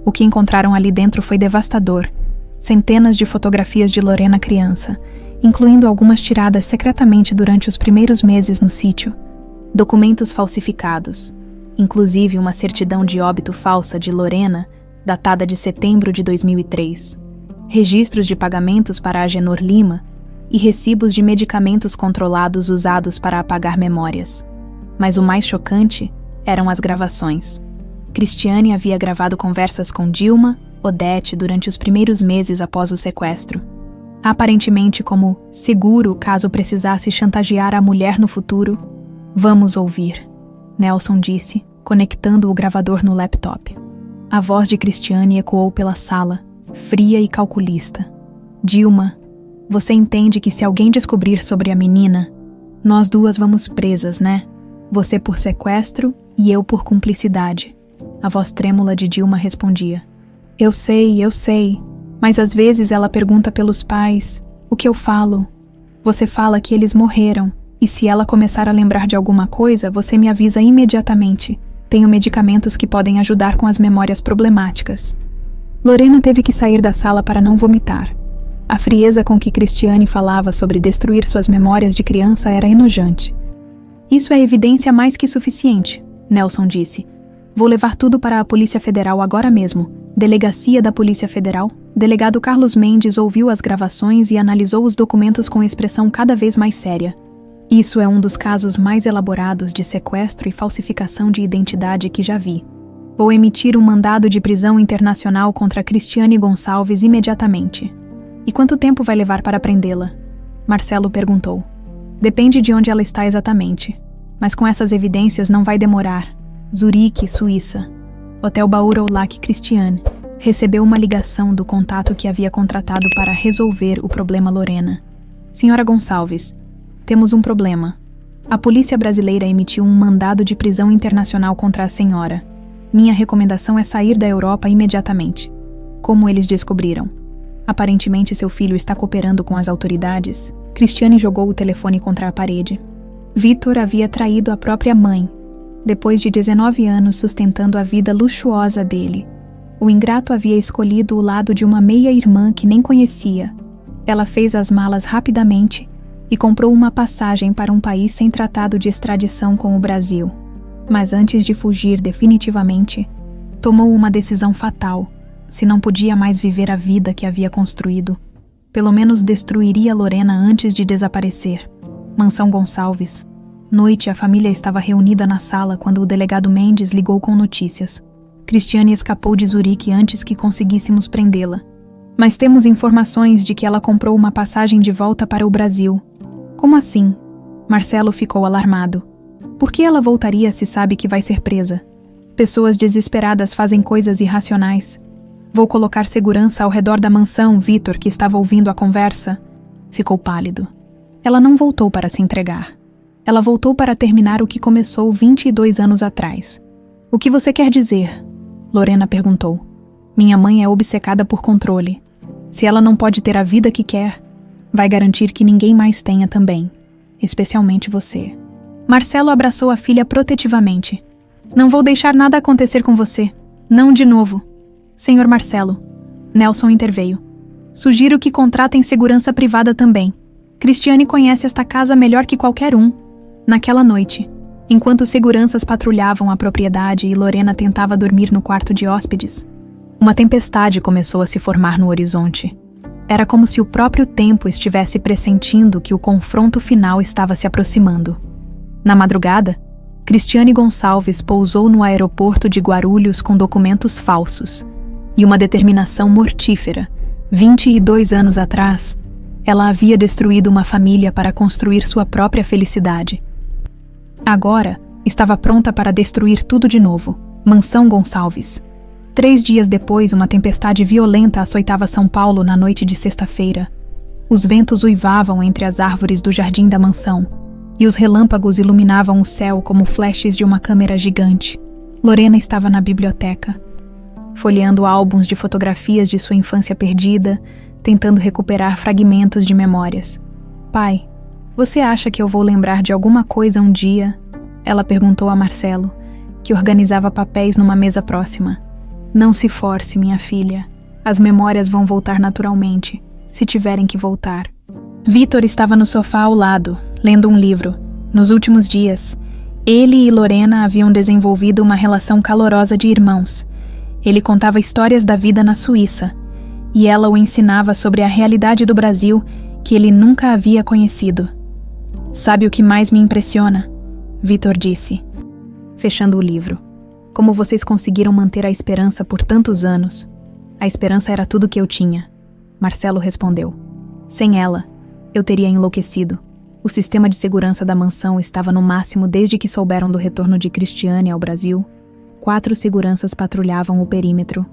O que encontraram ali dentro foi devastador. Centenas de fotografias de Lorena criança, incluindo algumas tiradas secretamente durante os primeiros meses no sítio. Documentos falsificados, inclusive uma certidão de óbito falsa de Lorena, datada de setembro de 2003. Registros de pagamentos para Agenor Lima e recibos de medicamentos controlados usados para apagar memórias. Mas o mais chocante eram as gravações. Cristiane havia gravado conversas com Dilma, Odete durante os primeiros meses após o sequestro. Aparentemente como seguro caso precisasse chantagear a mulher no futuro. Vamos ouvir, Nelson disse, conectando o gravador no laptop. A voz de Cristiane ecoou pela sala, fria e calculista. Dilma, você entende que se alguém descobrir sobre a menina, nós duas vamos presas, né? Você por sequestro e eu por cumplicidade. A voz trêmula de Dilma respondia. Eu sei, mas às vezes ela pergunta pelos pais. O que eu falo? Você fala que eles morreram, e se ela começar a lembrar de alguma coisa, você me avisa imediatamente. Tenho medicamentos que podem ajudar com as memórias problemáticas. Lorena teve que sair da sala para não vomitar. A frieza com que Cristiane falava sobre destruir suas memórias de criança era enojante. Isso é evidência mais que suficiente, Nelson disse. Vou levar tudo para a Polícia Federal agora mesmo. Delegacia da Polícia Federal. Delegado Carlos Mendes ouviu as gravações e analisou os documentos com expressão cada vez mais séria. Isso é um dos casos mais elaborados de sequestro e falsificação de identidade que já vi. Vou emitir um mandado de prisão internacional contra Cristiane Gonçalves imediatamente. E quanto tempo vai levar para prendê-la? Marcelo perguntou. Depende de onde ela está exatamente. Mas com essas evidências não vai demorar. Zurique, Suíça. Hotel Baur Oulac Cristiane. Recebeu uma ligação do contato que havia contratado para resolver o problema Lorena. Senhora Gonçalves, temos um problema. A polícia brasileira emitiu um mandado de prisão internacional contra a senhora. Minha recomendação é sair da Europa imediatamente. Como eles descobriram? Aparentemente seu filho está cooperando com as autoridades. Cristiane jogou o telefone contra a parede. Vitor havia traído a própria mãe, depois de 19 anos sustentando a vida luxuosa dele. O ingrato havia escolhido o lado de uma meia-irmã que nem conhecia. Ela fez as malas rapidamente e comprou uma passagem para um país sem tratado de extradição com o Brasil. Mas antes de fugir definitivamente, tomou uma decisão fatal. Se não podia mais viver a vida que havia construído, pelo menos destruiria Lorena antes de desaparecer. Mansão Gonçalves. Noite, a família estava reunida na sala quando o delegado Mendes ligou com notícias. Cristiane escapou de Zurique antes que conseguíssemos prendê-la. Mas temos informações de que ela comprou uma passagem de volta para o Brasil. Como assim? Marcelo ficou alarmado. Por que ela voltaria se sabe que vai ser presa? Pessoas desesperadas fazem coisas irracionais. Vou colocar segurança ao redor da mansão, Vitor, que estava ouvindo a conversa. Ficou pálido. Ela não voltou para se entregar. Ela voltou para terminar o que começou 22 anos atrás. O que você quer dizer? Lorena perguntou. Minha mãe é obcecada por controle. Se ela não pode ter a vida que quer, vai garantir que ninguém mais tenha também, especialmente você. Marcelo abraçou a filha protetivamente. Não vou deixar nada acontecer com você. Não de novo. Senhor Marcelo. Nelson interveio. Sugiro que contratem segurança privada também. Cristiane conhece esta casa melhor que qualquer um. Naquela noite, enquanto seguranças patrulhavam a propriedade e Lorena tentava dormir no quarto de hóspedes, uma tempestade começou a se formar no horizonte. Era como se o próprio tempo estivesse pressentindo que o confronto final estava se aproximando. Na madrugada, Cristiane Gonçalves pousou no aeroporto de Guarulhos com documentos falsos e uma determinação mortífera. 22 anos atrás, ela havia destruído uma família para construir sua própria felicidade. Agora, estava pronta para destruir tudo de novo. Mansão Gonçalves. 3 dias depois, uma tempestade violenta açoitava São Paulo na noite de sexta-feira. Os ventos uivavam entre as árvores do jardim da mansão, e os relâmpagos iluminavam o céu como flashes de uma câmera gigante. Lorena estava na biblioteca, folheando álbuns de fotografias de sua infância perdida, tentando recuperar fragmentos de memórias. Pai, você acha que eu vou lembrar de alguma coisa um dia? Ela perguntou a Marcelo, que organizava papéis numa mesa próxima. Não se force, minha filha. As memórias vão voltar naturalmente, se tiverem que voltar. Vitor estava no sofá ao lado, lendo um livro. Nos últimos dias, ele e Lorena haviam desenvolvido uma relação calorosa de irmãos. Ele contava histórias da vida na Suíça, e ela o ensinava sobre a realidade do Brasil que ele nunca havia conhecido. Sabe o que mais me impressiona? Vitor disse, fechando o livro. Como vocês conseguiram manter a esperança por tantos anos? A esperança era tudo que eu tinha. Marcelo respondeu. Sem ela, eu teria enlouquecido. O sistema de segurança da mansão estava no máximo desde que souberam do retorno de Cristiane ao Brasil. 4 seguranças patrulhavam o perímetro.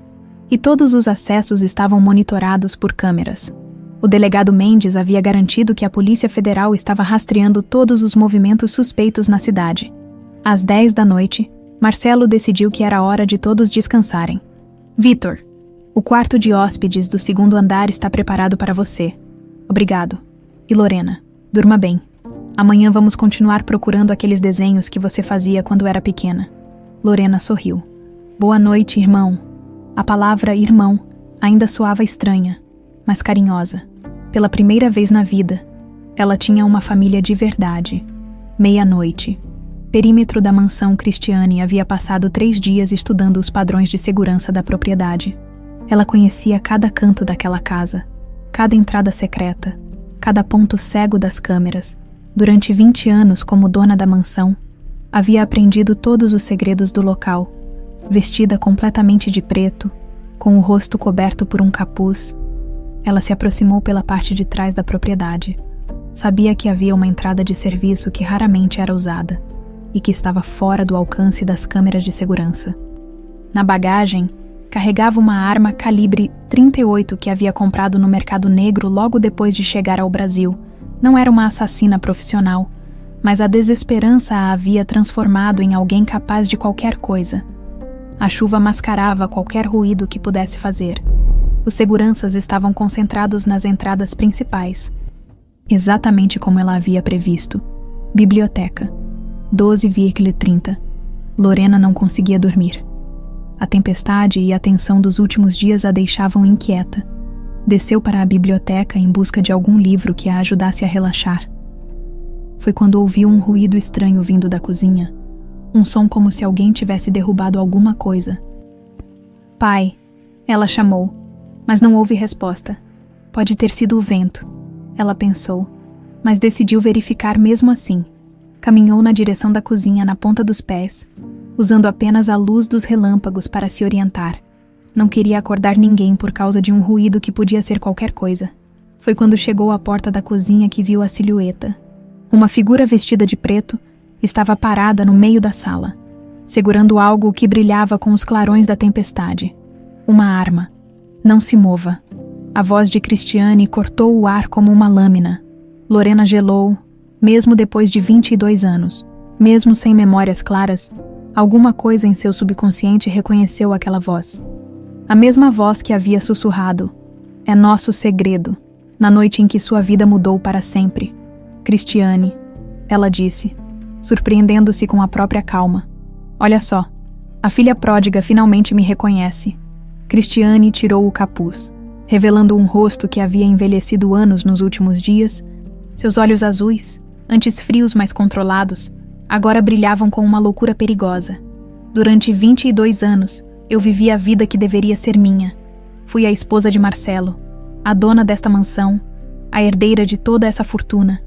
E todos os acessos estavam monitorados por câmeras. O delegado Mendes havia garantido que a Polícia Federal estava rastreando todos os movimentos suspeitos na cidade. Às 10 da noite, Marcelo decidiu que era hora de todos descansarem. Vitor, o quarto de hóspedes do 2º andar está preparado para você. Obrigado. E Lorena, durma bem. Amanhã vamos continuar procurando aqueles desenhos que você fazia quando era pequena. Lorena sorriu. Boa noite, irmão. A palavra irmão ainda soava estranha, mas carinhosa. Pela primeira vez na vida, ela tinha uma família de verdade. Meia-noite. Perímetro da mansão Cristiane havia passado 3 dias estudando os padrões de segurança da propriedade. Ela conhecia cada canto daquela casa, cada entrada secreta, cada ponto cego das câmeras. Durante 20 anos como dona da mansão, havia aprendido todos os segredos do local. Vestida completamente de preto, com o rosto coberto por um capuz, ela se aproximou pela parte de trás da propriedade. Sabia que havia uma entrada de serviço que raramente era usada e que estava fora do alcance das câmeras de segurança. Na bagagem, carregava uma arma calibre 38 que havia comprado no mercado negro logo depois de chegar ao Brasil. Não era uma assassina profissional, mas a desesperança a havia transformado em alguém capaz de qualquer coisa. A chuva mascarava qualquer ruído que pudesse fazer. Os seguranças estavam concentrados nas entradas principais, exatamente como ela havia previsto. Biblioteca, 12,30. Lorena não conseguia dormir. A tempestade e a tensão dos últimos dias a deixavam inquieta. Desceu para a biblioteca em busca de algum livro que a ajudasse a relaxar. Foi quando ouviu um ruído estranho vindo da cozinha. Um som como se alguém tivesse derrubado alguma coisa. Pai, ela chamou, mas não houve resposta. Pode ter sido o vento, ela pensou. mas decidiu verificar mesmo assim. Caminhou na direção da cozinha na ponta dos pés, usando apenas a luz dos relâmpagos para se orientar. Não queria acordar ninguém por causa de um ruído que podia ser qualquer coisa. Foi quando chegou à porta da cozinha que viu a silhueta. Uma figura vestida de preto estava parada no meio da sala, segurando algo que brilhava com os clarões da tempestade. Uma arma. Não se mova. A voz de Cristiane cortou o ar como uma lâmina. Lorena gelou, mesmo depois de 22 anos. Mesmo sem memórias claras, alguma coisa em seu subconsciente reconheceu aquela voz. A mesma voz que havia sussurrado: "É nosso segredo", na noite em que sua vida mudou para sempre. "Cristiane", ela disse, surpreendendo-se com a própria calma. "Olha só, a filha pródiga finalmente me reconhece." Cristiane tirou o capuz, revelando um rosto que havia envelhecido anos nos últimos dias. Seus olhos azuis, antes frios mas controlados, agora brilhavam com uma loucura perigosa. "Durante 22 anos, eu vivi a vida que deveria ser minha. Fui a esposa de Marcelo, a dona desta mansão, a herdeira de toda essa fortuna.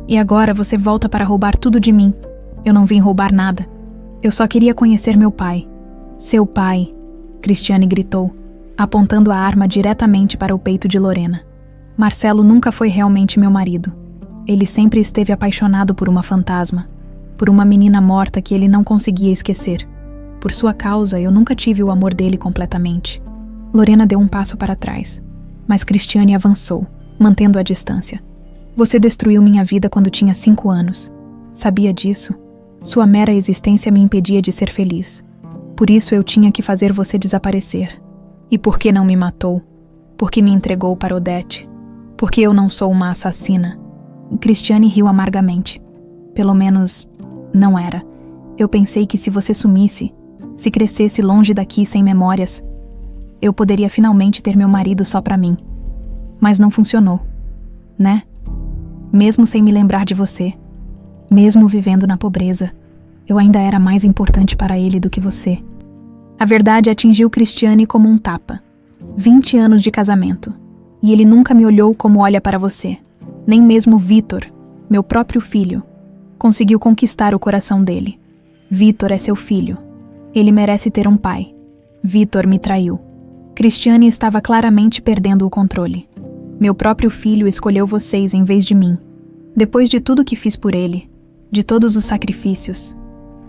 E agora você volta para roubar tudo de mim. Eu não vim roubar nada. Eu só queria conhecer meu pai." "Seu pai", Cristiane gritou, apontando a arma diretamente para o peito de Lorena. "Marcelo nunca foi realmente meu marido. Ele sempre esteve apaixonado por uma fantasma, por uma menina morta que ele não conseguia esquecer. Por sua causa, eu nunca tive o amor dele completamente." Lorena deu um passo para trás, mas Cristiane avançou, mantendo a distância. "Você destruiu minha vida quando tinha 5 anos. Sabia disso? Sua mera existência me impedia de ser feliz. Por isso eu tinha que fazer você desaparecer. E por que não me matou? Porque me entregou para Odete? Porque eu não sou uma assassina." Cristiane riu amargamente. "Pelo menos, não era. Eu pensei que se você sumisse, se crescesse longe daqui sem memórias, eu poderia finalmente ter meu marido só pra mim. Mas não funcionou, né? Mesmo sem me lembrar de você, mesmo vivendo na pobreza, eu ainda era mais importante para ele do que você." A verdade atingiu Cristiane como um tapa. 20 anos de casamento, e ele nunca me olhou como olha para você. Nem mesmo Vitor, meu próprio filho, conseguiu conquistar o coração dele. Vitor é seu filho. Ele merece ter um pai. Vitor me traiu. Cristiane estava claramente perdendo o controle. Meu próprio filho escolheu vocês em vez de mim. Depois de tudo que fiz por ele, de todos os sacrifícios.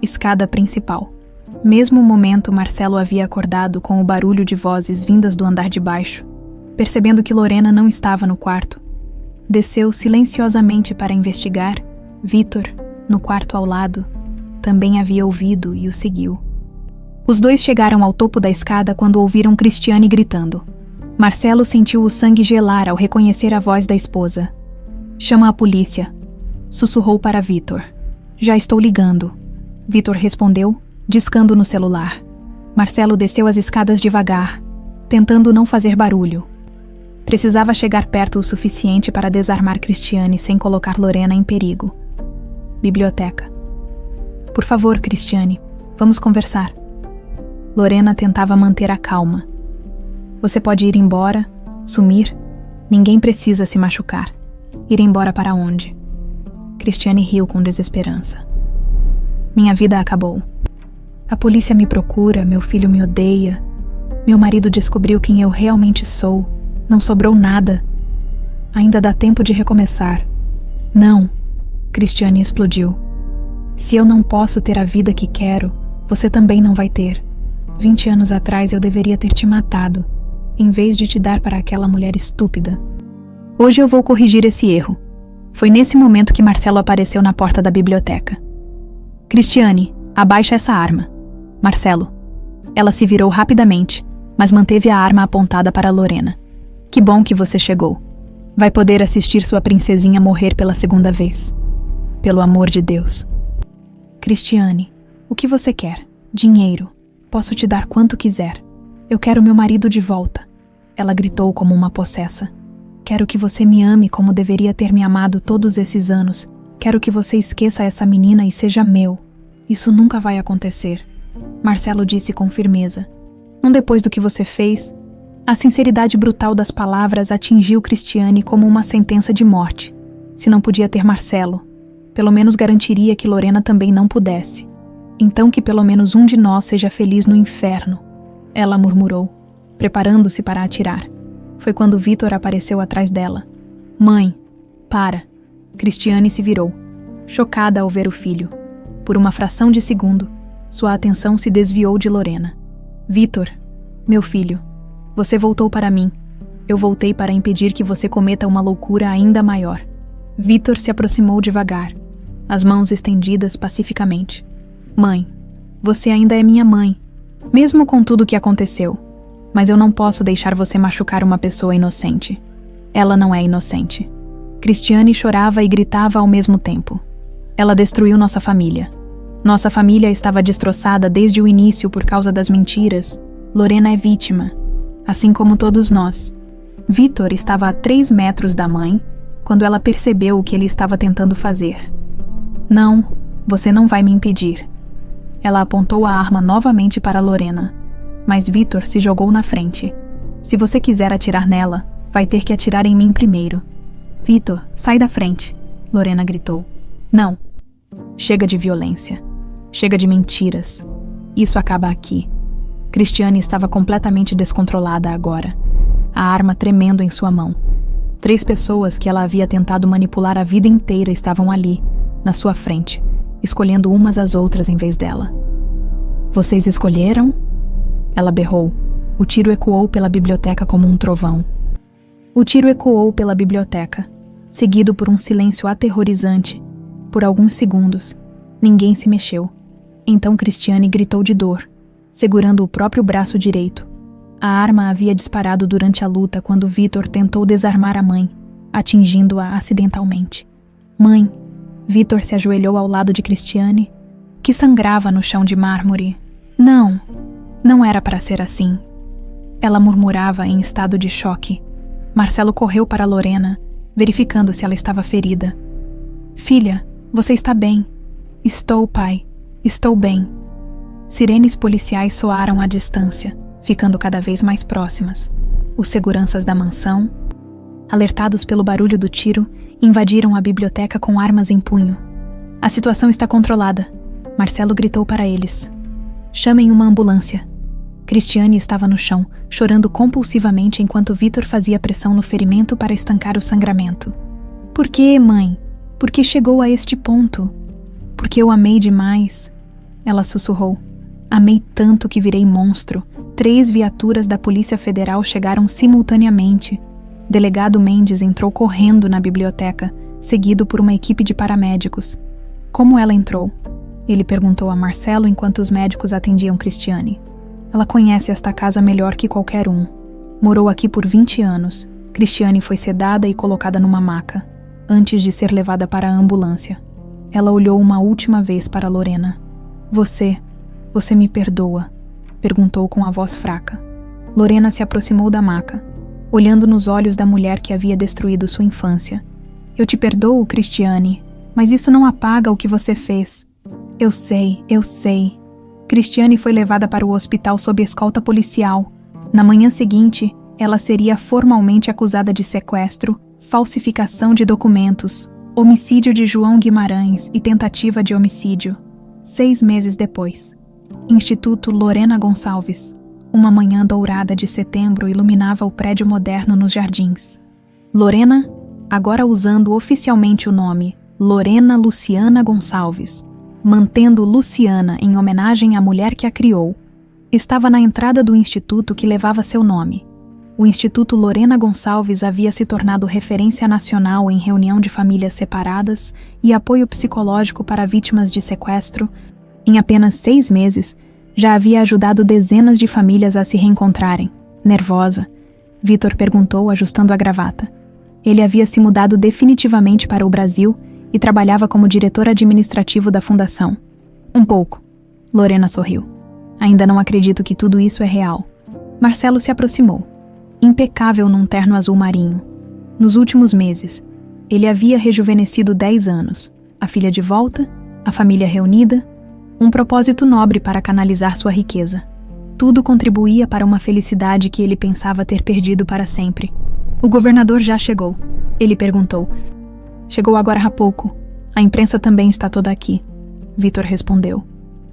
Escada principal. Mesmo momento, Marcelo havia acordado com o barulho de vozes vindas do andar de baixo. Percebendo que Lorena não estava no quarto, desceu silenciosamente para investigar. Vitor, no quarto ao lado, também havia ouvido e o seguiu. Os dois chegaram ao topo da escada quando ouviram Cristiane gritando. Marcelo sentiu o sangue gelar ao reconhecer a voz da esposa. "Chama a polícia", sussurrou para Vitor. "Já estou ligando", Vitor respondeu, discando no celular. Marcelo desceu as escadas devagar, tentando não fazer barulho. Precisava chegar perto o suficiente para desarmar Cristiane sem colocar Lorena em perigo. Biblioteca. "Por favor, Cristiane, vamos conversar." Lorena tentava manter a calma. "Você pode ir embora, sumir. Ninguém precisa se machucar. Ir embora para onde?" Cristiane riu com desesperança. "Minha vida acabou. A polícia me procura, meu filho me odeia. Meu marido descobriu quem eu realmente sou. Não sobrou nada. Ainda dá tempo de recomeçar." "Não", Cristiane explodiu. "Se eu não posso ter a vida que quero, você também não vai ter. 20 anos atrás eu deveria ter te matado, em vez de te dar para aquela mulher estúpida. Hoje eu vou corrigir esse erro." Foi nesse momento que Marcelo apareceu na porta da biblioteca. "Cristiane, abaixa essa arma." "Marcelo." Ela se virou rapidamente, mas manteve a arma apontada para Lorena. "Que bom que você chegou. Vai poder assistir sua princesinha morrer pela segunda vez. Pelo amor de Deus." "Cristiane, o que você quer? Dinheiro. Posso te dar quanto quiser. Eu quero meu marido de volta." Ela gritou como uma possessa. "Quero que você me ame como deveria ter me amado todos esses anos. Quero que você esqueça essa menina e seja meu. Isso nunca vai acontecer." Marcelo disse com firmeza. "Não depois do que você fez." A sinceridade brutal das palavras atingiu Cristiane como uma sentença de morte. Se não podia ter Marcelo, pelo menos garantiria que Lorena também não pudesse. Então que pelo menos um de nós seja feliz no inferno, ela murmurou, preparando-se para atirar. Foi quando Vitor apareceu atrás dela. Mãe, para. Cristiane se virou, chocada ao ver o filho. Por uma fração de segundo, sua atenção se desviou de Lorena. Vitor, meu filho, você voltou para mim. Eu voltei para impedir que você cometa uma loucura ainda maior. Vitor se aproximou devagar, as mãos estendidas pacificamente. Mãe, você ainda é minha mãe, mesmo com tudo o que aconteceu. Mas eu não posso deixar você machucar uma pessoa inocente. Ela não é inocente. Cristiane chorava e gritava ao mesmo tempo. Ela destruiu nossa família. Nossa família estava destroçada desde o início por causa das mentiras. Lorena é vítima, assim como todos nós. Vitor estava a 3 metros da mãe quando ela percebeu o que ele estava tentando fazer. Não, você não vai me impedir. Ela apontou a arma novamente para Lorena, mas Vitor se jogou na frente. Se você quiser atirar nela, vai ter que atirar em mim primeiro. Vitor, sai da frente, Lorena gritou. Não. Chega de violência. Chega de mentiras. Isso acaba aqui. Cristiane estava completamente descontrolada agora, a arma tremendo em sua mão. 3 pessoas que ela havia tentado manipular a vida inteira estavam ali, na sua frente, escolhendo umas às outras em vez dela. Vocês escolheram? Ela berrou. O tiro ecoou pela biblioteca como um trovão. O tiro ecoou pela biblioteca, seguido por um silêncio aterrorizante. Por alguns segundos, ninguém se mexeu. Então Cristiane gritou de dor, segurando o próprio braço direito. A arma havia disparado durante a luta quando Vitor tentou desarmar a mãe, atingindo-a acidentalmente. Mãe, Vitor se ajoelhou ao lado de Cristiane, que sangrava no chão de mármore. Não, não era para ser assim. Ela murmurava em estado de choque. Marcelo correu para Lorena, verificando se ela estava ferida. Filha, você está bem. Estou, pai. Estou bem. Sirenes policiais soaram à distância, ficando cada vez mais próximas. Os seguranças da mansão, alertados pelo barulho do tiro, invadiram a biblioteca com armas em punho. A situação está controlada, Marcelo gritou para eles. Chamem uma ambulância. Cristiane estava no chão, chorando compulsivamente enquanto Vitor fazia pressão no ferimento para estancar o sangramento. Por que, mãe? Por que chegou a este ponto? Porque eu amei demais. Ela sussurrou. Amei tanto que virei monstro. 3 viaturas da Polícia Federal chegaram simultaneamente. Delegado Mendes entrou correndo na biblioteca, seguido por uma equipe de paramédicos. Como ela entrou? Ele perguntou a Marcelo enquanto os médicos atendiam Cristiane. Ela conhece esta casa melhor que qualquer um. Morou aqui por 20 anos. Cristiane foi sedada e colocada numa maca, antes de ser levada para a ambulância. Ela olhou uma última vez para Lorena. Você me perdoa? Perguntou com a voz fraca. Lorena se aproximou da maca, olhando nos olhos da mulher que havia destruído sua infância. Eu te perdoo, Cristiane, mas isso não apaga o que você fez. Eu sei. Cristiane foi levada para o hospital sob escolta policial. Na manhã seguinte, ela seria formalmente acusada de sequestro, falsificação de documentos, homicídio de João Guimarães e tentativa de homicídio. 6 meses depois, Instituto Lorena Gonçalves. Uma manhã dourada de setembro iluminava o prédio moderno nos jardins. Lorena, agora usando oficialmente o nome Lorena Luciana Gonçalves, mantendo Luciana em homenagem à mulher que a criou, estava na entrada do instituto que levava seu nome. O Instituto Lorena Gonçalves havia se tornado referência nacional em reunião de famílias separadas e apoio psicológico para vítimas de sequestro. Em apenas 6 meses, já havia ajudado dezenas de famílias a se reencontrarem. Nervosa, Vitor perguntou, ajustando a gravata. Ele havia se mudado definitivamente para o Brasil e trabalhava como diretor administrativo da fundação. Um pouco. Lorena sorriu. Ainda não acredito que tudo isso é real. Marcelo se aproximou, impecável num terno azul marinho. Nos últimos meses, ele havia rejuvenescido 10 anos. A filha de volta, a família reunida, um propósito nobre para canalizar sua riqueza. Tudo contribuía para uma felicidade que ele pensava ter perdido para sempre. O governador já chegou. Ele perguntou. Chegou agora há pouco. A imprensa também está toda aqui. Vitor respondeu.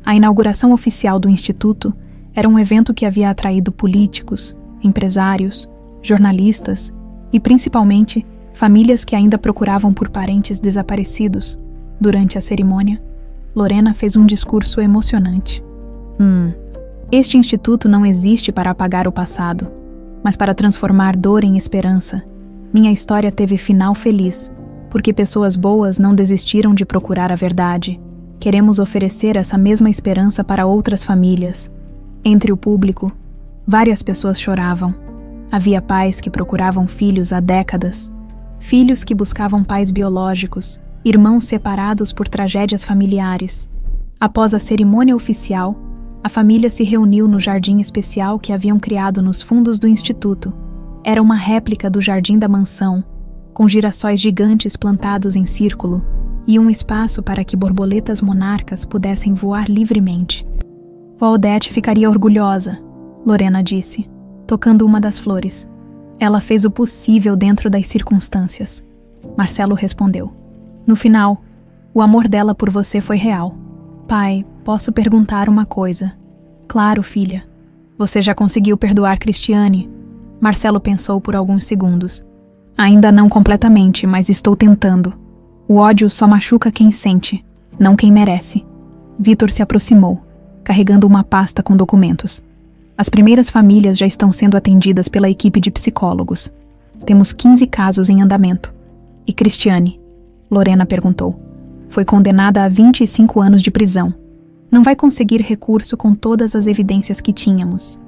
A inauguração oficial do Instituto era um evento que havia atraído políticos, empresários, jornalistas e, principalmente, famílias que ainda procuravam por parentes desaparecidos. Durante a cerimônia, Lorena fez um discurso emocionante. Este instituto não existe para apagar o passado, mas para transformar dor em esperança. Minha história teve final feliz, porque pessoas boas não desistiram de procurar a verdade. Queremos oferecer essa mesma esperança para outras famílias. Entre o público, várias pessoas choravam. Havia pais que procuravam filhos há décadas, filhos que buscavam pais biológicos, irmãos separados por tragédias familiares. Após a cerimônia oficial, a família se reuniu no jardim especial que haviam criado nos fundos do instituto. Era uma réplica do jardim da mansão, com girassóis gigantes plantados em círculo e um espaço para que borboletas monarcas pudessem voar livremente. Vó Odete ficaria orgulhosa, Lorena disse, tocando uma das flores. Ela fez o possível dentro das circunstâncias. Marcelo respondeu. No final, o amor dela por você foi real. Pai, posso perguntar uma coisa? Claro, filha. Você já conseguiu perdoar Cristiane? Marcelo pensou por alguns segundos. Ainda não completamente, mas estou tentando. O ódio só machuca quem sente, não quem merece. Vitor se aproximou, carregando uma pasta com documentos. As primeiras famílias já estão sendo atendidas pela equipe de psicólogos. Temos 15 casos em andamento. E Cristiane? Lorena perguntou. Foi condenada a 25 anos de prisão. Não vai conseguir recurso com todas as evidências que tínhamos.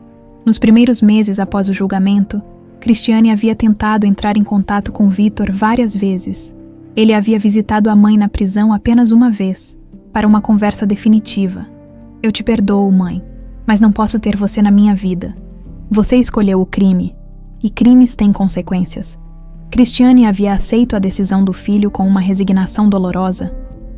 Nos primeiros meses após o julgamento, Cristiane havia tentado entrar em contato com Vitor várias vezes. Ele havia visitado a mãe na prisão apenas uma vez, para uma conversa definitiva. Eu te perdoo, mãe, mas não posso ter você na minha vida. Você escolheu o crime, e crimes têm consequências. Cristiane havia aceito a decisão do filho com uma resignação dolorosa.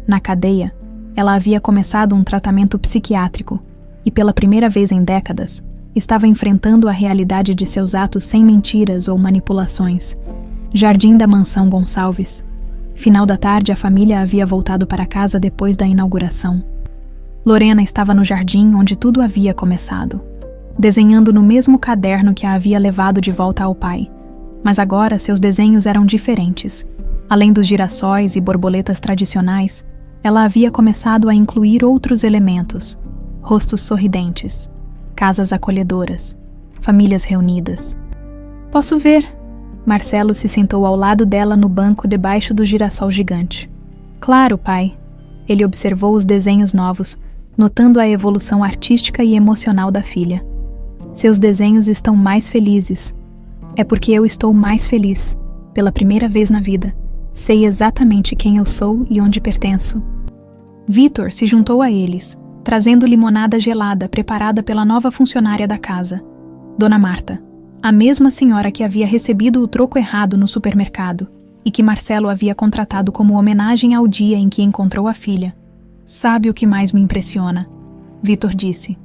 Na cadeia, ela havia começado um tratamento psiquiátrico e, pela primeira vez em décadas, estava enfrentando a realidade de seus atos sem mentiras ou manipulações. Jardim da Mansão Gonçalves. Final da tarde, a família havia voltado para casa depois da inauguração. Lorena estava no jardim onde tudo havia começado, desenhando no mesmo caderno que a havia levado de volta ao pai. Mas agora seus desenhos eram diferentes. Além dos girassóis e borboletas tradicionais, ela havia começado a incluir outros elementos: rostos sorridentes, casas acolhedoras, famílias reunidas. Posso ver. Marcelo se sentou ao lado dela no banco debaixo do girassol gigante. Claro, pai. Ele observou os desenhos novos, notando a evolução artística e emocional da filha. Seus desenhos estão mais felizes. É porque eu estou mais feliz. Pela primeira vez na vida, sei exatamente quem eu sou e onde pertenço. Vitor se juntou a eles, trazendo limonada gelada preparada pela nova funcionária da casa, Dona Marta, a mesma senhora que havia recebido o troco errado no supermercado e que Marcelo havia contratado como homenagem ao dia em que encontrou a filha. Sabe o que mais me impressiona? Vitor disse,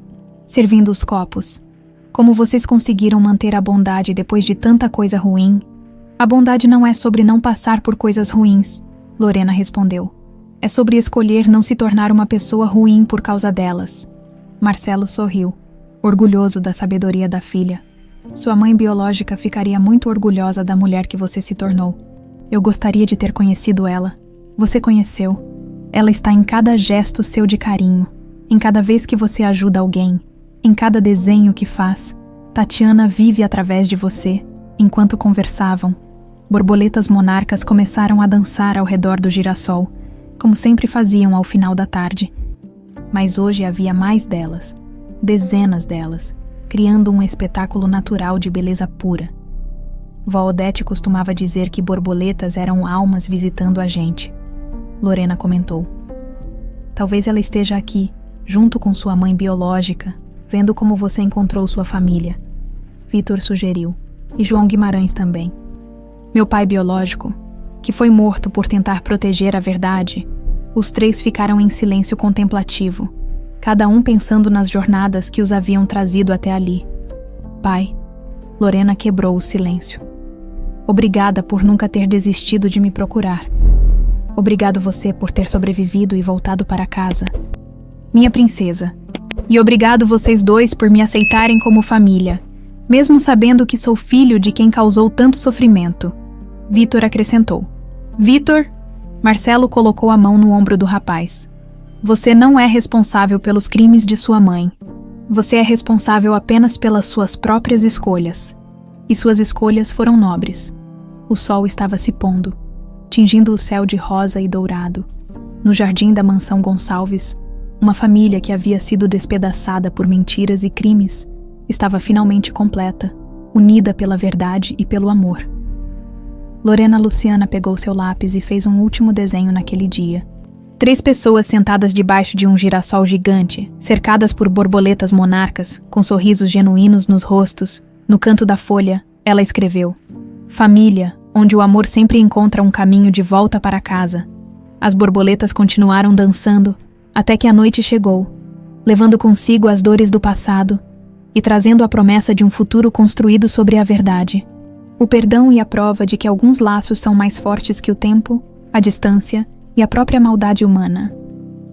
servindo os copos. Como vocês conseguiram manter a bondade depois de tanta coisa ruim? A bondade não é sobre não passar por coisas ruins, Lorena respondeu. É sobre escolher não se tornar uma pessoa ruim por causa delas. Marcelo sorriu, orgulhoso da sabedoria da filha. Sua mãe biológica ficaria muito orgulhosa da mulher que você se tornou. Eu gostaria de ter conhecido ela. Você conheceu. Ela está em cada gesto seu de carinho, em cada vez que você ajuda alguém, em cada desenho que faz. Tatiana vive através de você. Enquanto conversavam, borboletas monarcas começaram a dançar ao redor do girassol, como sempre faziam ao final da tarde. Mas hoje havia mais delas, dezenas delas, criando um espetáculo natural de beleza pura. Vó Odete costumava dizer que borboletas eram almas visitando a gente. Lorena comentou. Talvez ela esteja aqui, junto com sua mãe biológica, vendo como você encontrou sua família. Vitor sugeriu, e João Guimarães também. Meu pai biológico, que foi morto por tentar proteger a verdade. Os três ficaram em silêncio contemplativo, cada um pensando nas jornadas que os haviam trazido até ali. Pai, Lorena quebrou o silêncio. Obrigada por nunca ter desistido de me procurar. Obrigado você por ter sobrevivido e voltado para casa. Minha princesa. E obrigado vocês dois por me aceitarem como família, mesmo sabendo que sou filho de quem causou tanto sofrimento. Vitor acrescentou. Vitor? Marcelo colocou a mão no ombro do rapaz. Você não é responsável pelos crimes de sua mãe. Você é responsável apenas pelas suas próprias escolhas. E suas escolhas foram nobres. O sol estava se pondo, tingindo o céu de rosa e dourado. No jardim da mansão Gonçalves, uma família que havia sido despedaçada por mentiras e crimes estava finalmente completa, unida pela verdade e pelo amor. Lorena Luciana pegou seu lápis e fez um último desenho naquele dia. 3 pessoas sentadas debaixo de um girassol gigante, cercadas por borboletas monarcas, com sorrisos genuínos nos rostos. No canto da folha, ela escreveu: Família, onde o amor sempre encontra um caminho de volta para casa. As borboletas continuaram dançando, até que a noite chegou, levando consigo as dores do passado e trazendo a promessa de um futuro construído sobre a verdade. O perdão e a prova de que alguns laços são mais fortes que o tempo, a distância e a própria maldade humana.